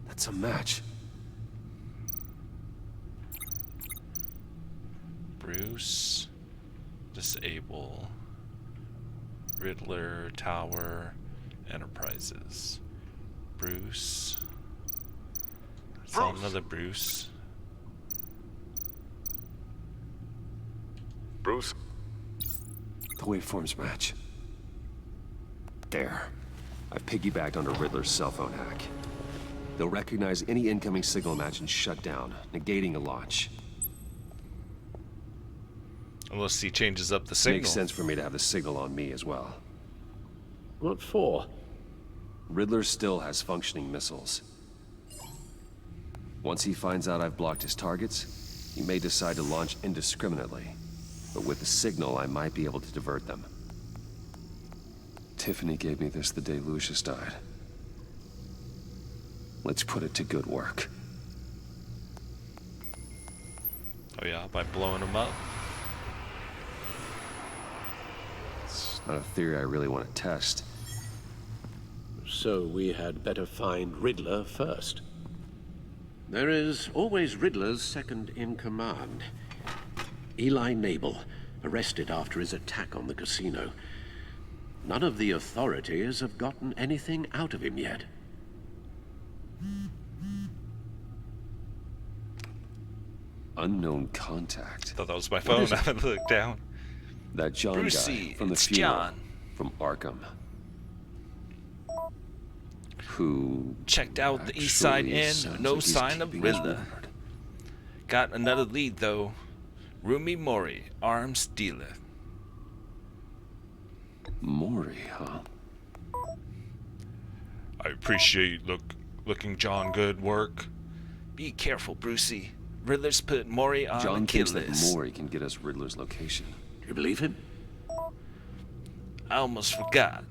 That's a match. Bruce, disable, Riddler, Tower, Enterprises. Bruce. I saw another Bruce. Bruce. The waveforms match. There. I've piggybacked onto Riddler's cell phone hack. They'll recognize any incoming signal match and shut down, negating a launch. Unless he changes up the signal. Makes sense for me to have the signal on me as well. What for? Riddler still has functioning missiles. Once he finds out I've blocked his targets, he may decide to launch indiscriminately. But with the signal, I might be able to divert them. Tiffany gave me this the day Lucius died. Let's put it to good work. Oh yeah, by blowing them up? It's not a theory I really want to test. So we had better find Riddler first. There is always Riddler's second in command. Eli Nabel, arrested after his attack on the casino. None of the authorities have gotten anything out of him yet. Unknown contact. Thought that was my phone. I haven't looked down. That John Brucey, guy from the it's funeral John. from Arkham. Who checked out the East Side Inn, no like sign of Riddler. Got another lead though. Rumi Mori, arms dealer. Mori, huh? I appreciate looking John good work. Be careful, Brucey. Riddler's put Mori on John the kill thinks that list. Mori can get us Riddler's location. You believe him? I almost forgot.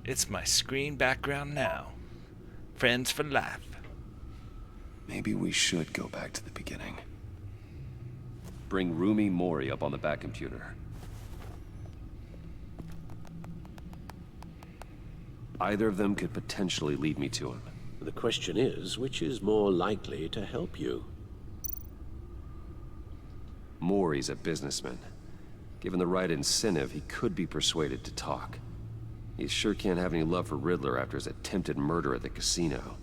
It's my screen background now. Friends for life. Maybe we should go back to the beginning. Bring Rumi Mori up on the back computer. Either of them could potentially lead me to him. The question is, which is more likely to help you? Mori's a businessman. Given the right incentive, he could be persuaded to talk. He sure can't have any love for Riddler after his attempted murder at the casino.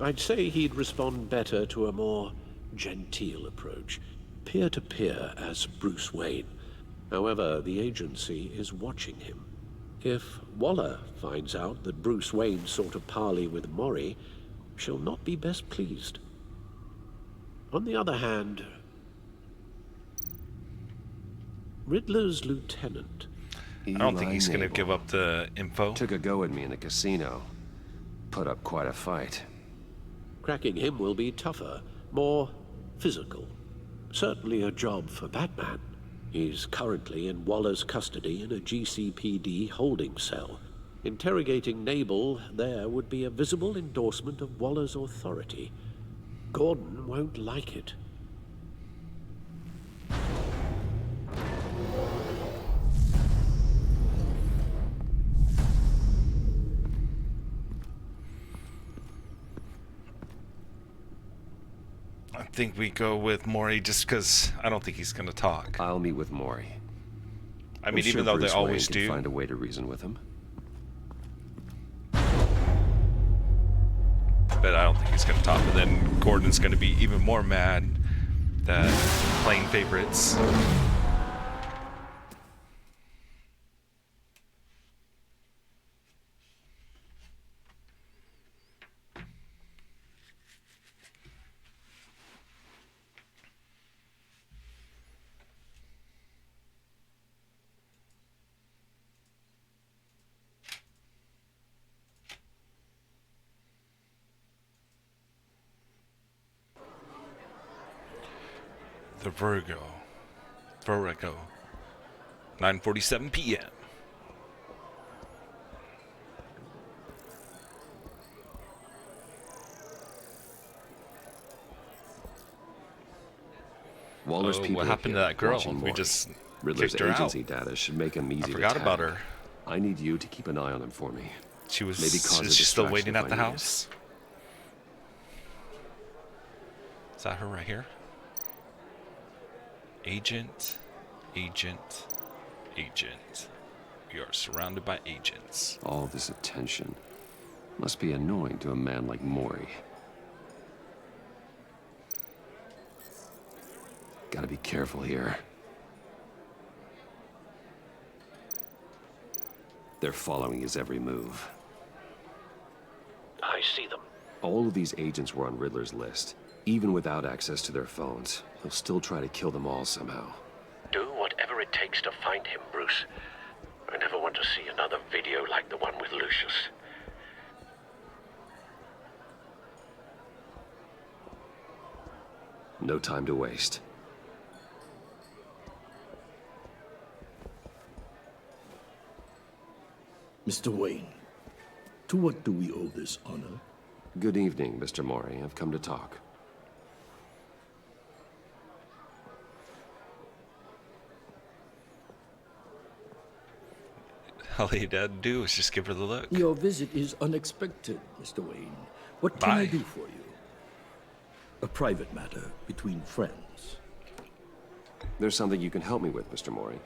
I'd say he'd respond better to a more genteel approach. Peer-to-peer as Bruce Wayne. However, the agency is watching him. If Waller finds out that Bruce Wayne sought a parley with Mori, she'll not be best pleased. On the other hand, Riddler's lieutenant. I don't think he's going to give up the info. Took a go at me in the casino. Put up quite a fight. Cracking him will be tougher, more physical. Certainly a job for Batman. He's currently in Waller's custody in a GCPD holding cell. Interrogating Nabel there would be a visible endorsement of Waller's authority. Gordon won't like it. I think we go with Mori just because I don't think he's going to talk. I'll meet with Mori. I mean, even though Bruce they always Wayne do. can find a way to reason with him. But I don't think he's going to talk. And then Gordon's going to be even more mad that playing favorites. The Virgo. 9:47 p.m. Waller's people what happened to that girl? We just Riddler's kicked her out. agency data should make him easy to forgot about tag. her. I need you to keep an eye on him for me. She was. Maybe cause a Is she still distraction waiting if at the I need it. house? Is that her right here? Agent. We are surrounded by agents. All this attention must be annoying to a man like Mori. Gotta be careful here. They're following his every move. I see them. All of these agents were on Riddler's list. Even without access to their phones, he'll still try to kill them all somehow. Do whatever it takes to find him, Bruce. I never want to see another video like the one with Lucius. No time to waste. Mr. Wayne, to what do we owe this honor? Good evening, Mr. Mori. I've come to talk. All he had to do was just give her the look. Your visit is unexpected, Mr. Wayne. What can I do for you? A private matter between friends. There's something you can help me with, Mr. Mori.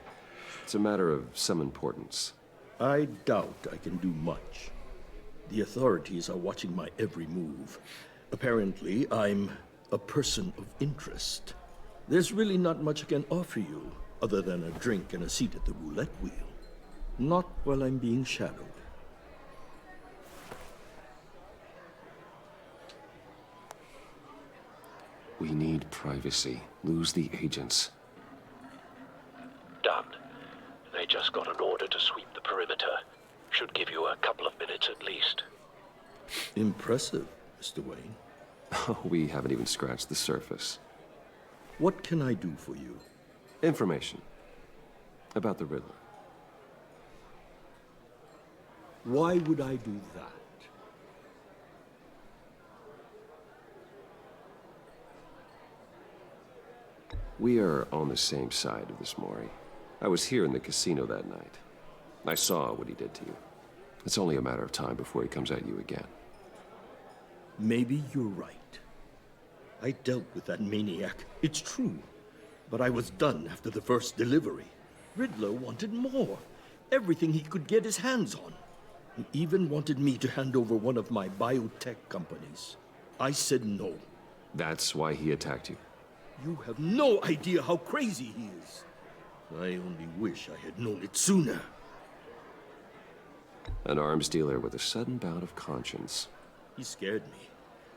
It's a matter of some importance. I doubt I can do much. The authorities are watching my every move. Apparently, I'm a person of interest. There's really not much I can offer you, other than a drink and a seat at the roulette wheel. Not while I'm being shadowed. We need privacy. Lose the agents. Done. They just got an order to sweep the perimeter. Should give you a couple of minutes at least. Impressive, Mr. Wayne. We haven't even scratched the surface. What can I do for you? Information. About the Riddler. Why would I do that? We are on the same side of this, Mori. I was here in the casino that night. I saw what he did to you. It's only a matter of time before he comes at you again. Maybe you're right. I dealt with that maniac. It's true. But I was done after the first delivery. Riddler wanted more. Everything he could get his hands on. He even wanted me to hand over one of my biotech companies. I said no. That's why he attacked you. You have no idea how crazy he is. I only wish I had known it sooner. An arms dealer with a sudden bout of conscience. He scared me.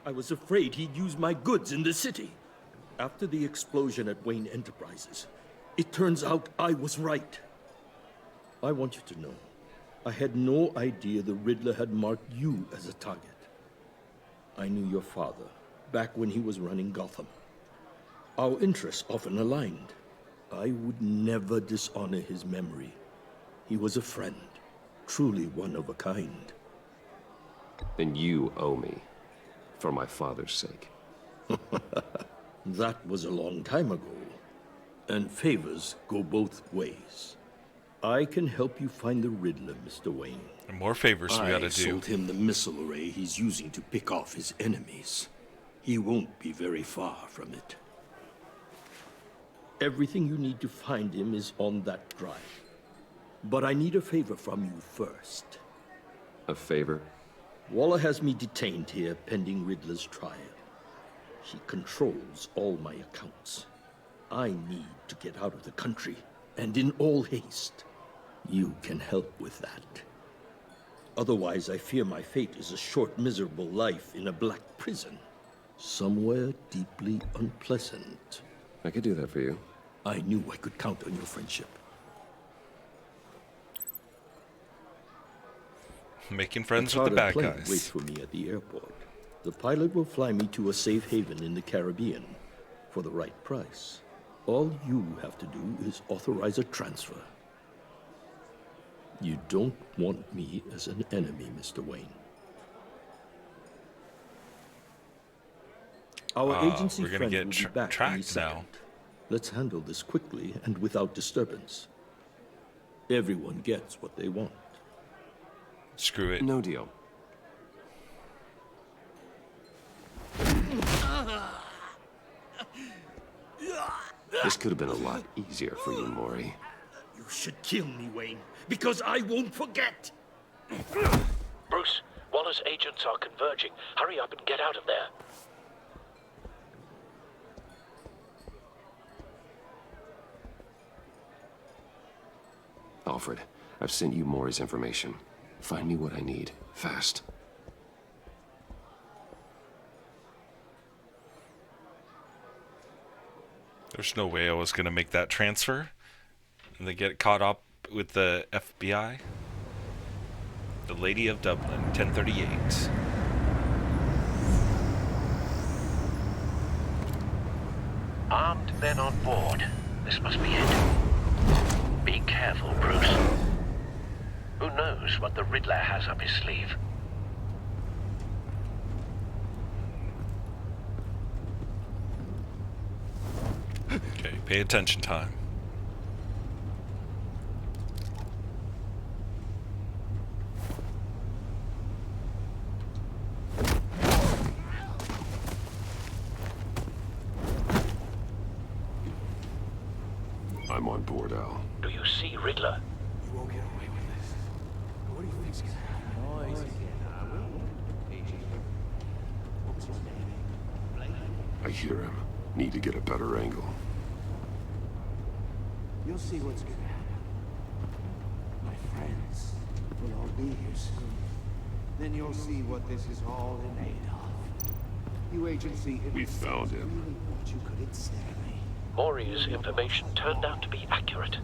I was afraid he'd use my goods in the city. After the explosion at Wayne Enterprises, it turns out I was right. I want you to know, I had no idea the Riddler had marked you as a target. I knew your father back when he was running Gotham. Our interests often aligned. I would never dishonor his memory. He was a friend, truly one of a kind. Then you owe me, for my father's sake. That was a long time ago, and favors go both ways. I can help you find the Riddler, Mr. Wayne. And more favors we gotta do. I sold him the missile array he's using to pick off his enemies. He won't be very far from it. Everything you need to find him is on that drive. But I need a favor from you first. A favor? Waller has me detained here pending Riddler's trial. He controls all my accounts. I need to get out of the country, and in all haste. You can help with that. Otherwise, I fear my fate is a short, miserable life in a black prison. Somewhere deeply unpleasant. I could do that for you. I knew I could count on your friendship. Making friends with the bad guys. Wait for me at the airport. The pilot will fly me to a safe haven in the Caribbean for the right price. All you have to do is authorize a transfer. You don't want me as an enemy, Mr. Wayne. Our agency we're gonna friend get will be back any tracked second. now. Let's handle this quickly and without disturbance. Everyone gets what they want. Screw it. No deal. This could have been a lot easier for you, Maury. You should kill me, Wayne, because I won't forget. Bruce, Waller's agents are converging. Hurry up and get out of there. Alfred, I've sent you Maury's information. Find me what I need, fast. There's no way I was gonna make that transfer. And they get caught up with the FBI. The Lady of Dublin, 1038. Armed men on board. This must be it. Be careful, Bruce. Who knows what the Riddler has up his sleeve? Okay, pay attention time. I'm on board, Al. Do you see Riddler? You won't get away with this. What do you think's gonna happen? Noise again. What was his name? I hear him. Need to get a better angle. You'll see what's gonna happen. My friends will all be here soon. Then you'll see what this is all in aid of. You agency... We found him. Really thought you could ensnare me. Maury's information turned out to be accurate.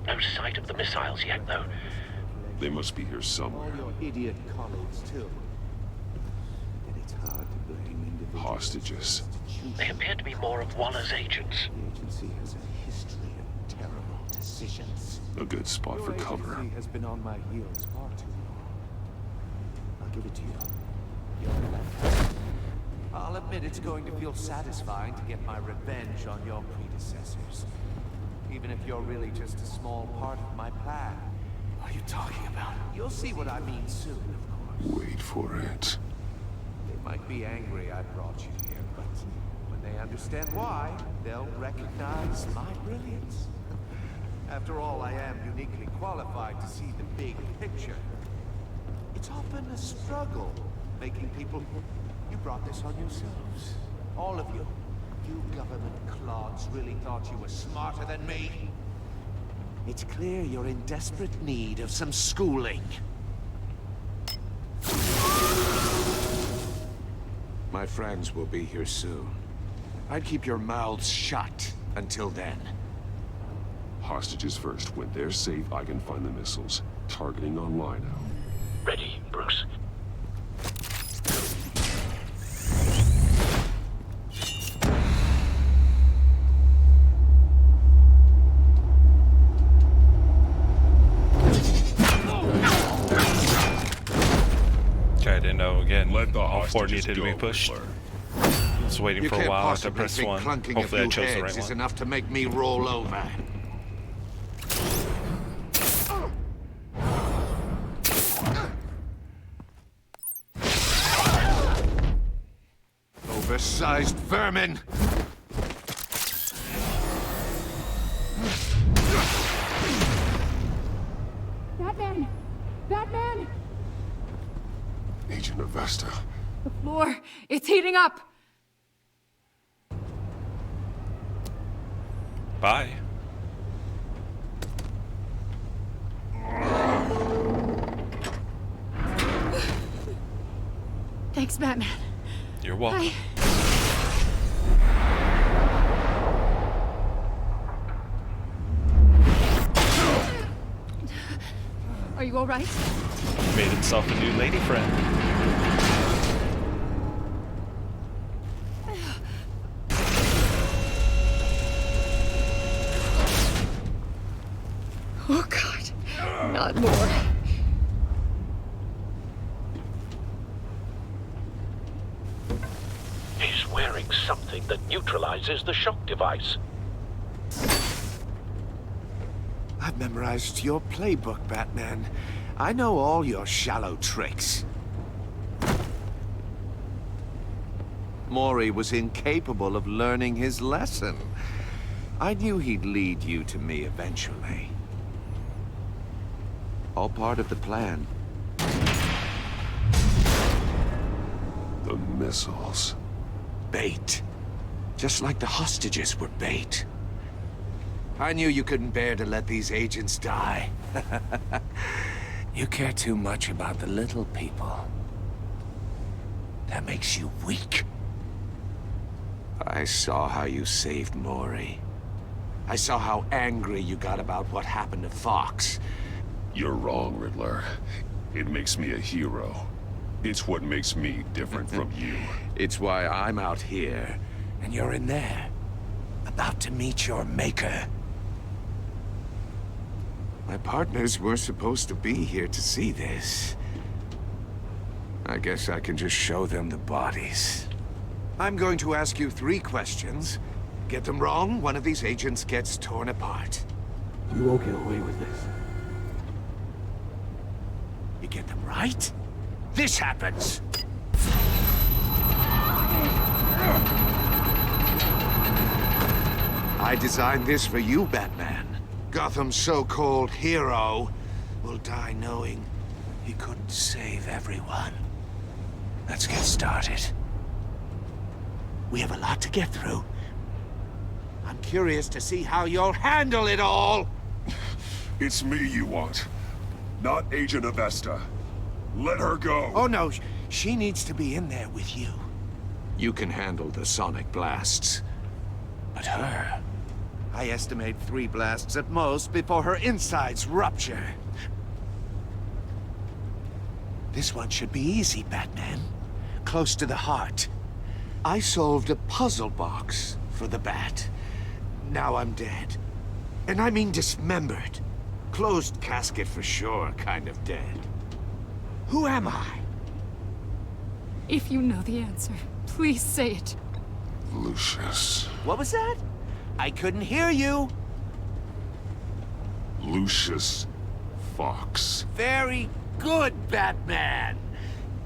No sight of the missiles yet, though. They must be here somewhere. All your idiot colleagues, too. And it's hard to blame individuals. Hostages. They appear to be more of Waller's agents. The agency has a history of terrible decisions. A good spot for cover. Your agency has been on my heels far too long. I'll give it to you. You're left. I'll admit it's going to feel satisfying to get my revenge on your predecessors. Even if you're really just a small part of my plan. What are you talking about? You'll see what I mean soon, of course. Wait for it. They might be angry I brought you here, but when they understand why, they'll recognize my brilliance. After all, I am uniquely qualified to see the big picture. It's often a struggle making people... You brought this on yourselves. All of you. You government clods really thought you were smarter than me? It's clear you're in desperate need of some schooling. My friends will be here soon. I'd keep your mouths shut until then. Hostages first. When they're safe, I can find the missiles. Targeting online now. Ready, Bruce. Okay, I didn't know again. Let the all four hostages needed to be go, pushed. Riddler. I was waiting You for a can't while to possibly press think one. clunking Hopefully a I few chose the heads right is one. enough to make me roll over. Oversized vermin! Batman! Batman! Agent Avesta. The floor, it's heating up! Bye. Thanks, Batman. You're welcome. Hi. Are you all right? Made himself a new lady friend. Oh, God. Not more. He's wearing something that neutralizes the shock device. I've memorized your playbook, Batman. I know all your shallow tricks. Mori was incapable of learning his lesson. I knew he'd lead you to me eventually. All part of the plan. The missiles. Bait. Just like the hostages were bait. I knew you couldn't bear to let these agents die. You care too much about the little people. That makes you weak. I saw how you saved Mori. I saw how angry you got about what happened to Fox. You're wrong, Riddler. It makes me a hero. It's what makes me different from you. It's why I'm out here, and you're in there. About to meet your maker. My partners were supposed to be here to see this. I guess I can just show them the bodies. I'm going to ask you 3 questions. Get them wrong, one of these agents gets torn apart. You won't get away with this. You get them right, this happens. I designed this for you, Batman. Gotham's so-called hero will die knowing he couldn't save everyone. Let's get started. We have a lot to get through. I'm curious to see how you'll handle it all. It's me you want, not Agent Avesta. Let her go. Oh no, she needs to be in there with you. You can handle the sonic blasts. But her... I estimate 3 blasts at most before her insides rupture. This one should be easy, Batman. Close to the heart. I solved a puzzle box for the Bat. Now I'm dead. And I mean dismembered. Closed casket for sure, kind of dead. Who am I? If you know the answer, please say it. Lucius. What was that? I couldn't hear you. Lucius Fox. Very good, Batman.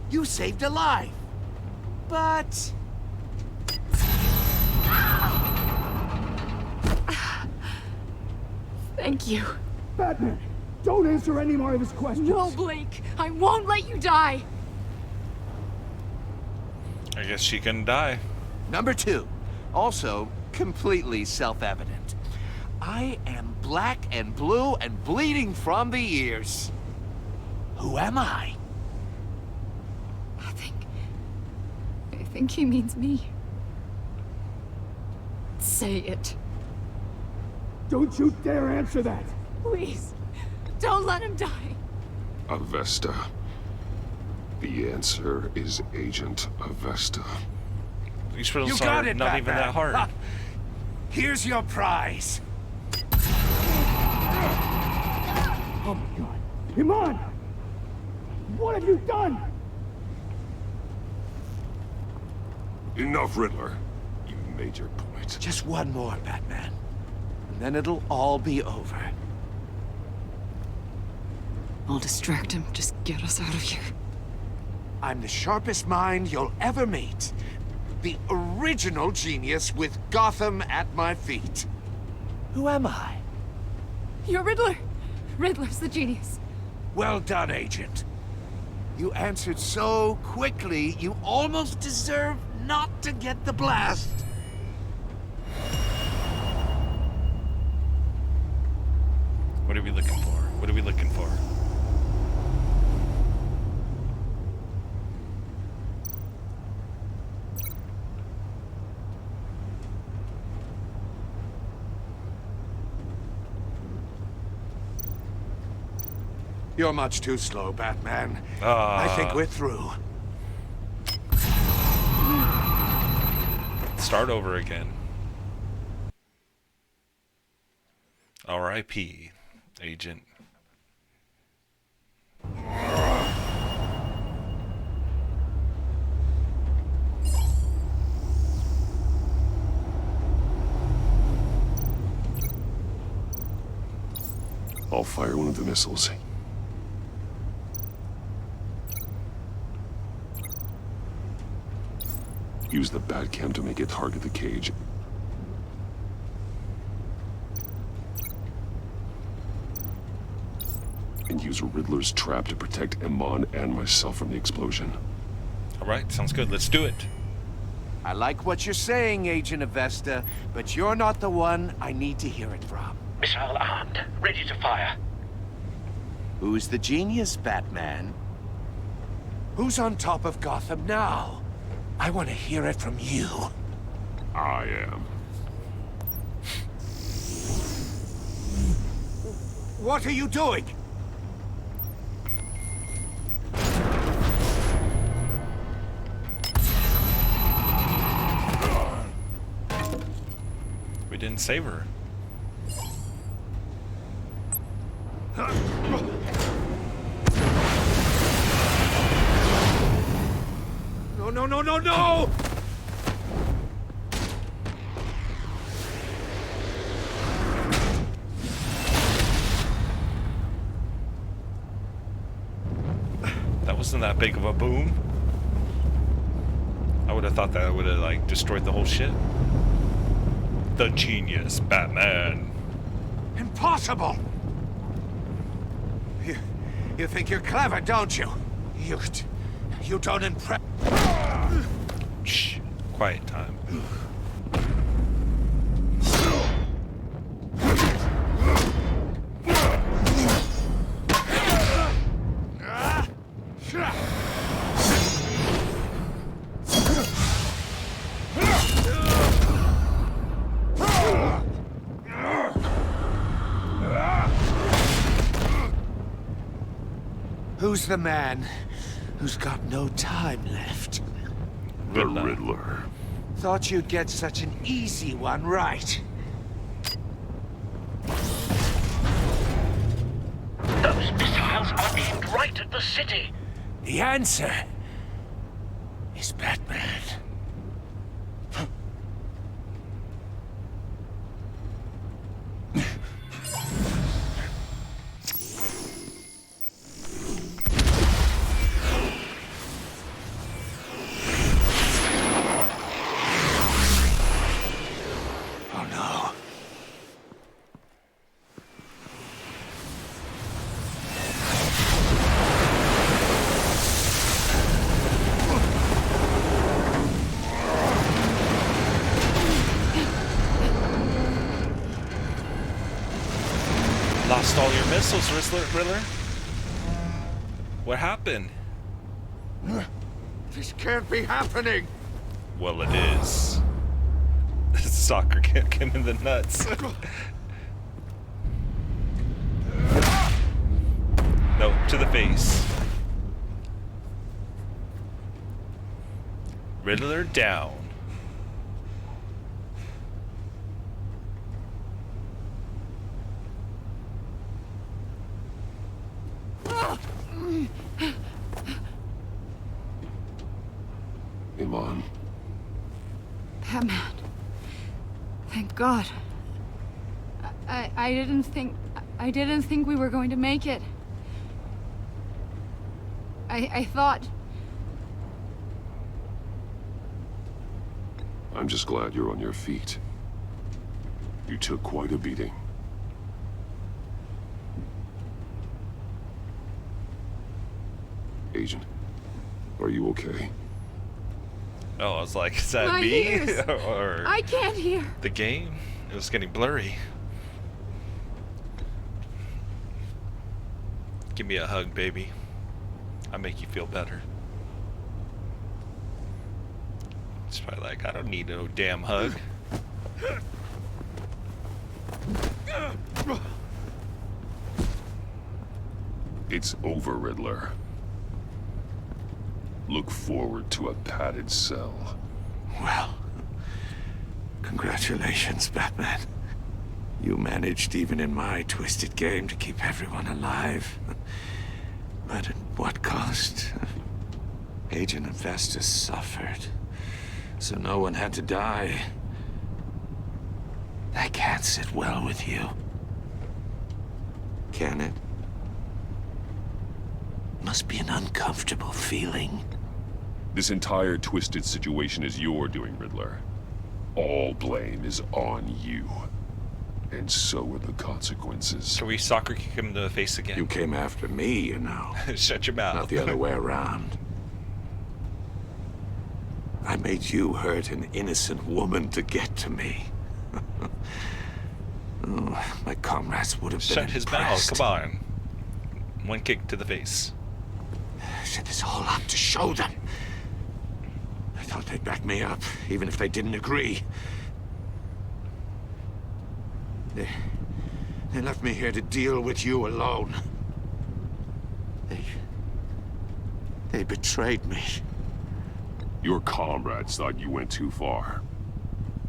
You saved a life. But... Thank you. Batman, don't answer any more of his questions. No, Blake. I won't let you die. I guess she can die. Number 2. Also, completely self-evident. I am black and blue and bleeding from the ears. Who am I? I think he means me. Say it. Don't you dare answer that! Please, don't let him die. Avesta. The answer is Agent Avesta. These riddles You got are it, not Batman. even that hard. Ah, here's your prize. Oh my god. Iman! What have you done? Enough, Riddler. You made your point. Just one more, Batman. And then it'll all be over. I'll distract him. Just get us out of here. I'm the sharpest mind you'll ever meet. The original genius with Gotham at my feet. Who am I? You're Riddler. Riddler's the genius. Well done, Agent. You answered so quickly, you almost deserve not to get the blast. What are we looking for? What are we looking for? You're much too slow, Batman. I think we're through. Start over again. R.I.P. Agent. I'll fire one of the missiles. Use the Batcam to make it target the cage. And use Riddler's trap to protect Iman and myself from the explosion. Alright, sounds good. Let's do it. I like what you're saying, Agent Avesta, but you're not the one I need to hear it from. Missile armed, ready to fire. Who's the genius, Batman? Who's on top of Gotham now? I want to hear it from you. I am. What are you doing? We didn't save her. No, no, no, no, no! That wasn't that big of a boom. I would have thought that would have, like, destroyed the whole ship. The genius, Batman. Impossible! You think you're clever, don't you? You don't impress... Shh. Quiet time. Who's the man who's got no time left? The Riddler. Thought you'd get such an easy one right. Those missiles are aimed right at the city. The answer is Batman. missiles, Riddler. What happened? This can't be happening! Well, it is. Soccer kick him in the nuts. No, to the face. Riddler down. Iman. Batman. Thank God. I didn't think we were going to make it. I thought... I'm just glad you're on your feet. You took quite a beating. Agent, are you okay? Oh, I was like, is that My me? ears. Or I can't hear. the game? It was getting blurry. Give me a hug, baby. I'll make you feel better. It's probably like, I don't need no damn hug. It's over, Riddler. Look forward to a padded cell. Well, congratulations, Batman. You managed, even in my twisted game, to keep everyone alive. But at what cost? Agent Infestus suffered, so no one had to die. That can't sit well with you. Can it? Must be an uncomfortable feeling. This entire twisted situation is your doing, Riddler. All blame is on you. And so are the consequences. Can we soccer kick him in the face again? You came after me, you know. Shut your mouth. Not the other way around. I made you hurt an innocent woman to get to me. Oh, my comrades would have been Shut his mouth. impressed. Come on. One kick to the face. Set this all up to show them. I thought they'd back me up, even if they didn't agree. They left me here to deal with you alone. They betrayed me. Your comrades thought you went too far.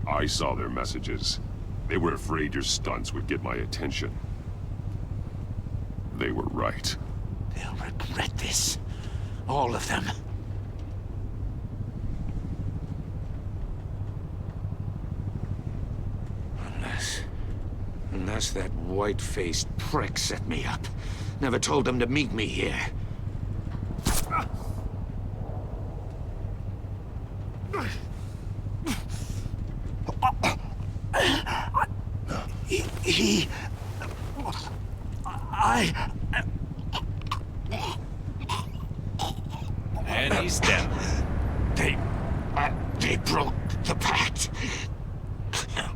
I saw their messages. They were afraid your stunts would get my attention. They were right. They'll regret this. All of them. Unless that white-faced prick set me up. Never told them to meet me here. And he's dead. They broke the pact.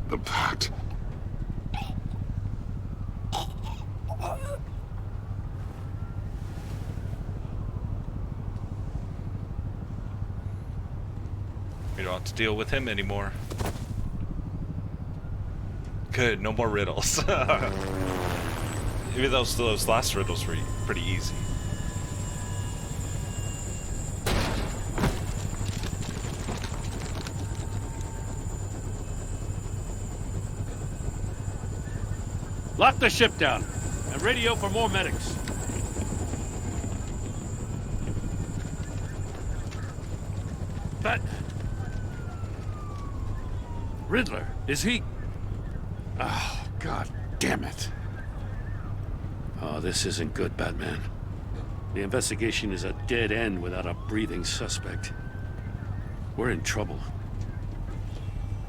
The pact? We don't have to deal with him anymore. Good, no more riddles. Even those last riddles were pretty easy. Lock the ship down and radio for more medics. But Riddler, is he? Oh, God damn it. Oh, this isn't good, Batman. The investigation is a dead end without a breathing suspect. We're in trouble.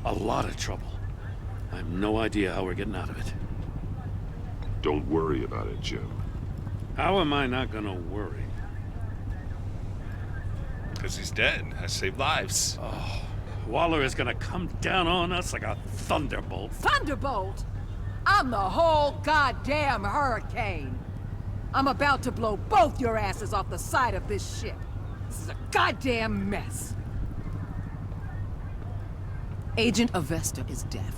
A lot of trouble. I have no idea how we're getting out of it. Don't worry about it, Jim. How am I not gonna worry? Because he's dead. I saved lives. Oh, Waller is gonna come down on us like a thunderbolt. Thunderbolt! I'm the whole goddamn hurricane. I'm about to blow both your asses off the side of this ship. This is a goddamn mess. Agent Avesta is deaf.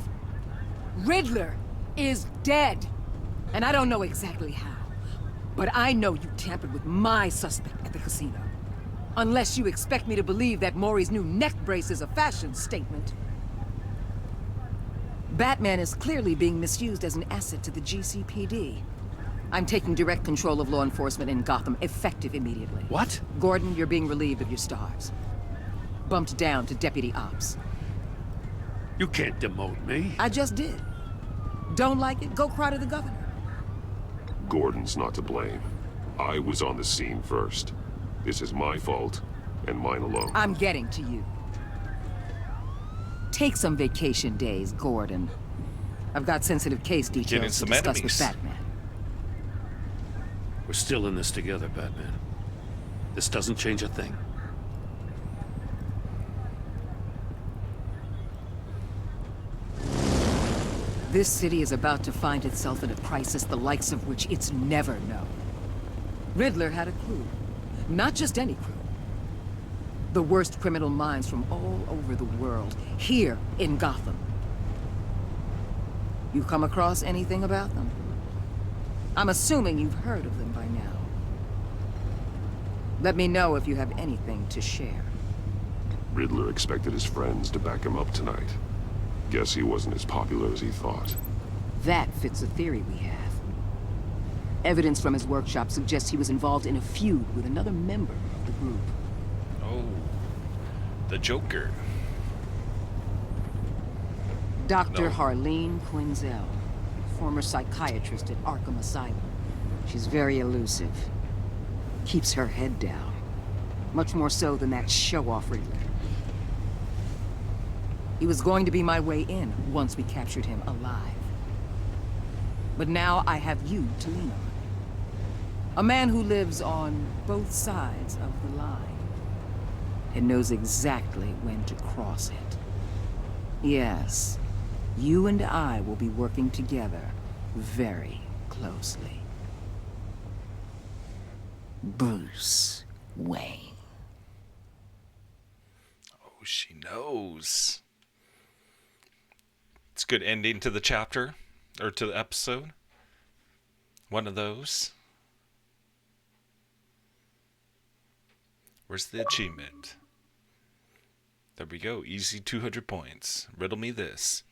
Riddler is dead. And I don't know exactly how. But I know you tampered with my suspect at the casino. Unless you expect me to believe that Maury's new neck brace is a fashion statement. Batman is clearly being misused as an asset to the GCPD. I'm taking direct control of law enforcement in Gotham, effective immediately. What? Gordon, you're being relieved of your stars. Bumped down to Deputy Ops. You can't demote me. I just did. Don't like it? Go cry to the governor. Gordon's not to blame. I was on the scene first. This is my fault, and mine alone. I'm getting to you. Take some vacation days, Gordon. I've got sensitive case details to discuss with Batman. We're still in this together, Batman. This doesn't change a thing. This city is about to find itself in a crisis the likes of which it's never known. Riddler had a crew. Not just any crew. The worst criminal minds from all over the world, here in Gotham. You come across anything about them? I'm assuming you've heard of them by now. Let me know if you have anything to share. Riddler expected his friends to back him up tonight. Guess he wasn't as popular as he thought. That fits a theory we have. Evidence from his workshop suggests he was involved in a feud with another member of the group. Oh, the Joker. Dr. Harleen Quinzel, former psychiatrist at Arkham Asylum. She's very elusive. Keeps her head down. Much more so than that show-off Riddler. He was going to be my way in once we captured him alive. But now I have you to lean on. A man who lives on both sides of the line and knows exactly when to cross it. Yes, you and I will be working together very closely. Bruce Wayne. Oh, she knows. It's a good ending to the chapter, or to the episode. One of those. Where's the achievement? There we go. Easy 200 points. Riddle me this.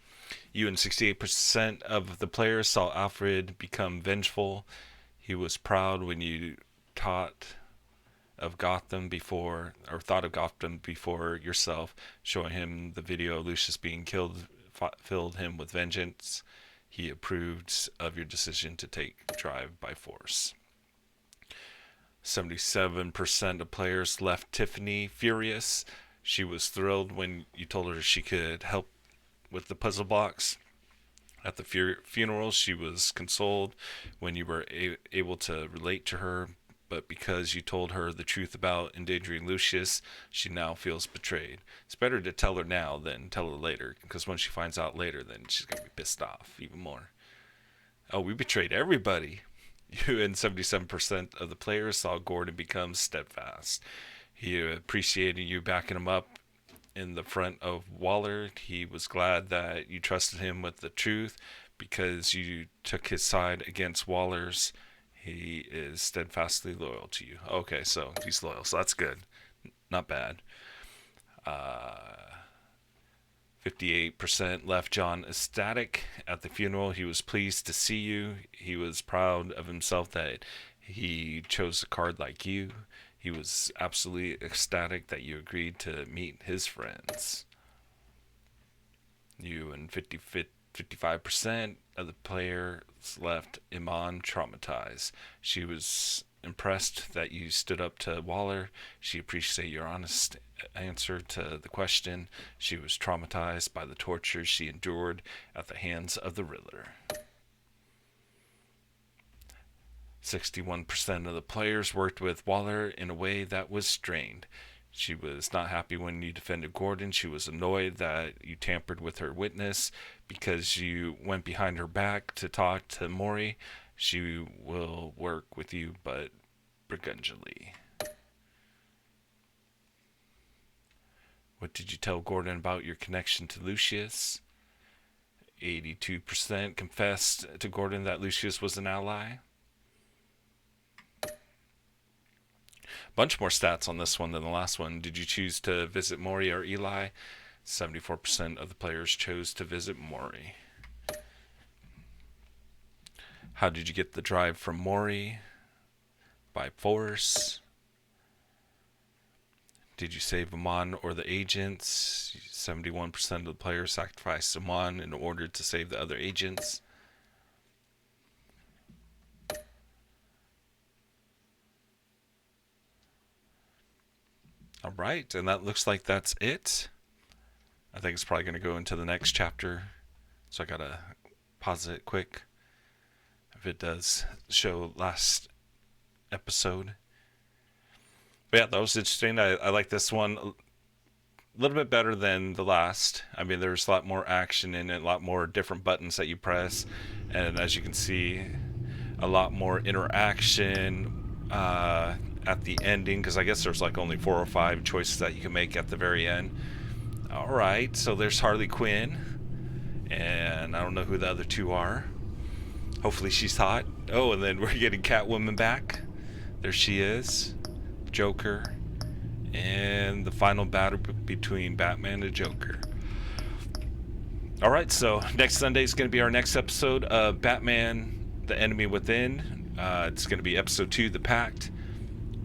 You and 68% of the players saw Alfred become vengeful. He was proud when you thought of Gotham before yourself. Showing him the video of Lucius being killed filled him with vengeance. He approved of your decision to drive by force. 77% of players left Tiffany furious. She was thrilled when you told her she could help with the puzzle box. At the funeral, she was consoled when you were able to relate to her, but because you told her the truth about endangering Lucius, she now feels betrayed. It's better to tell her now than tell her later, because when she finds out later, then she's going to be pissed off even more. Oh, we betrayed everybody. You and 77% of the players saw Gordon become steadfast. He appreciated you backing him up in the front of Waller. He was glad that you trusted him with the truth because you took his side against Waller's. He is steadfastly loyal to you. Okay, so he's loyal, so that's good. Not bad. 58% left John ecstatic at the funeral. He was pleased to see you. He was proud of himself that he chose a card like you. He was absolutely ecstatic that you agreed to meet his friends. You and 55% of the players left Iman traumatized. She was impressed that you stood up to Waller. She appreciated your honest answer to the question. She was traumatized by the torture she endured at the hands of the Riddler. 61% of the players worked with Waller in a way that was strained. She was not happy when you defended Gordon. She was annoyed that you tampered with her witness because you went behind her back to talk to Mori. She will work with you, but begrudgingly. What did you tell Gordon about your connection to Lucius? 82% confessed to Gordon that Lucius was an ally. Bunch more stats on this one than the last one. Did you choose to visit Mori or Eli? 74% of the players chose to visit Mori. How did you get the drive from Mori? By force. Did you save Amon or the agents? 71% of the players sacrificed Amon in order to save the other agents. All right, and that looks like that's it. I think it's probably going to go into the next chapter, so I gotta pause it quick if it does show last episode. But yeah, that was interesting. I like this one a little bit better than the last. I mean, there's a lot more action in it, a lot more different buttons that you press, and as you can see, a lot more interaction at the ending, because I guess there's like only 4 or 5 choices that you can make at the very end. Alright, so there's Harley Quinn, and I don't know who the other 2 are. Hopefully she's hot. Oh, and then we're getting Catwoman back. There she is. Joker. And the final battle between Batman and Joker. Alright, so next Sunday is going to be our next episode of Batman, The Enemy Within. It's going to be episode 2, The Pact.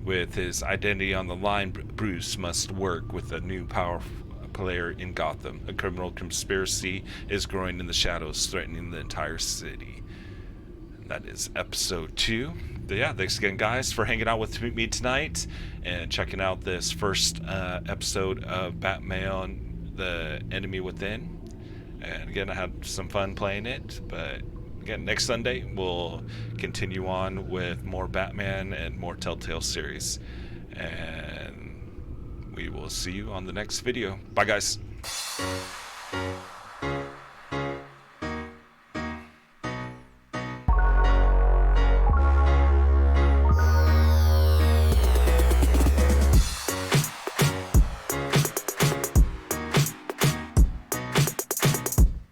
With his identity on the line, Bruce must work with a new powerful player in Gotham. A criminal conspiracy is growing in the shadows, threatening the entire city. And that is episode 2. But yeah, thanks again, guys, for hanging out with me tonight and checking out this first episode of Batman, The Enemy Within. And again, I had some fun playing it, but again, next Sunday, we'll continue on with more Batman and more Telltale Series. And we will see you on the next video. Bye, guys.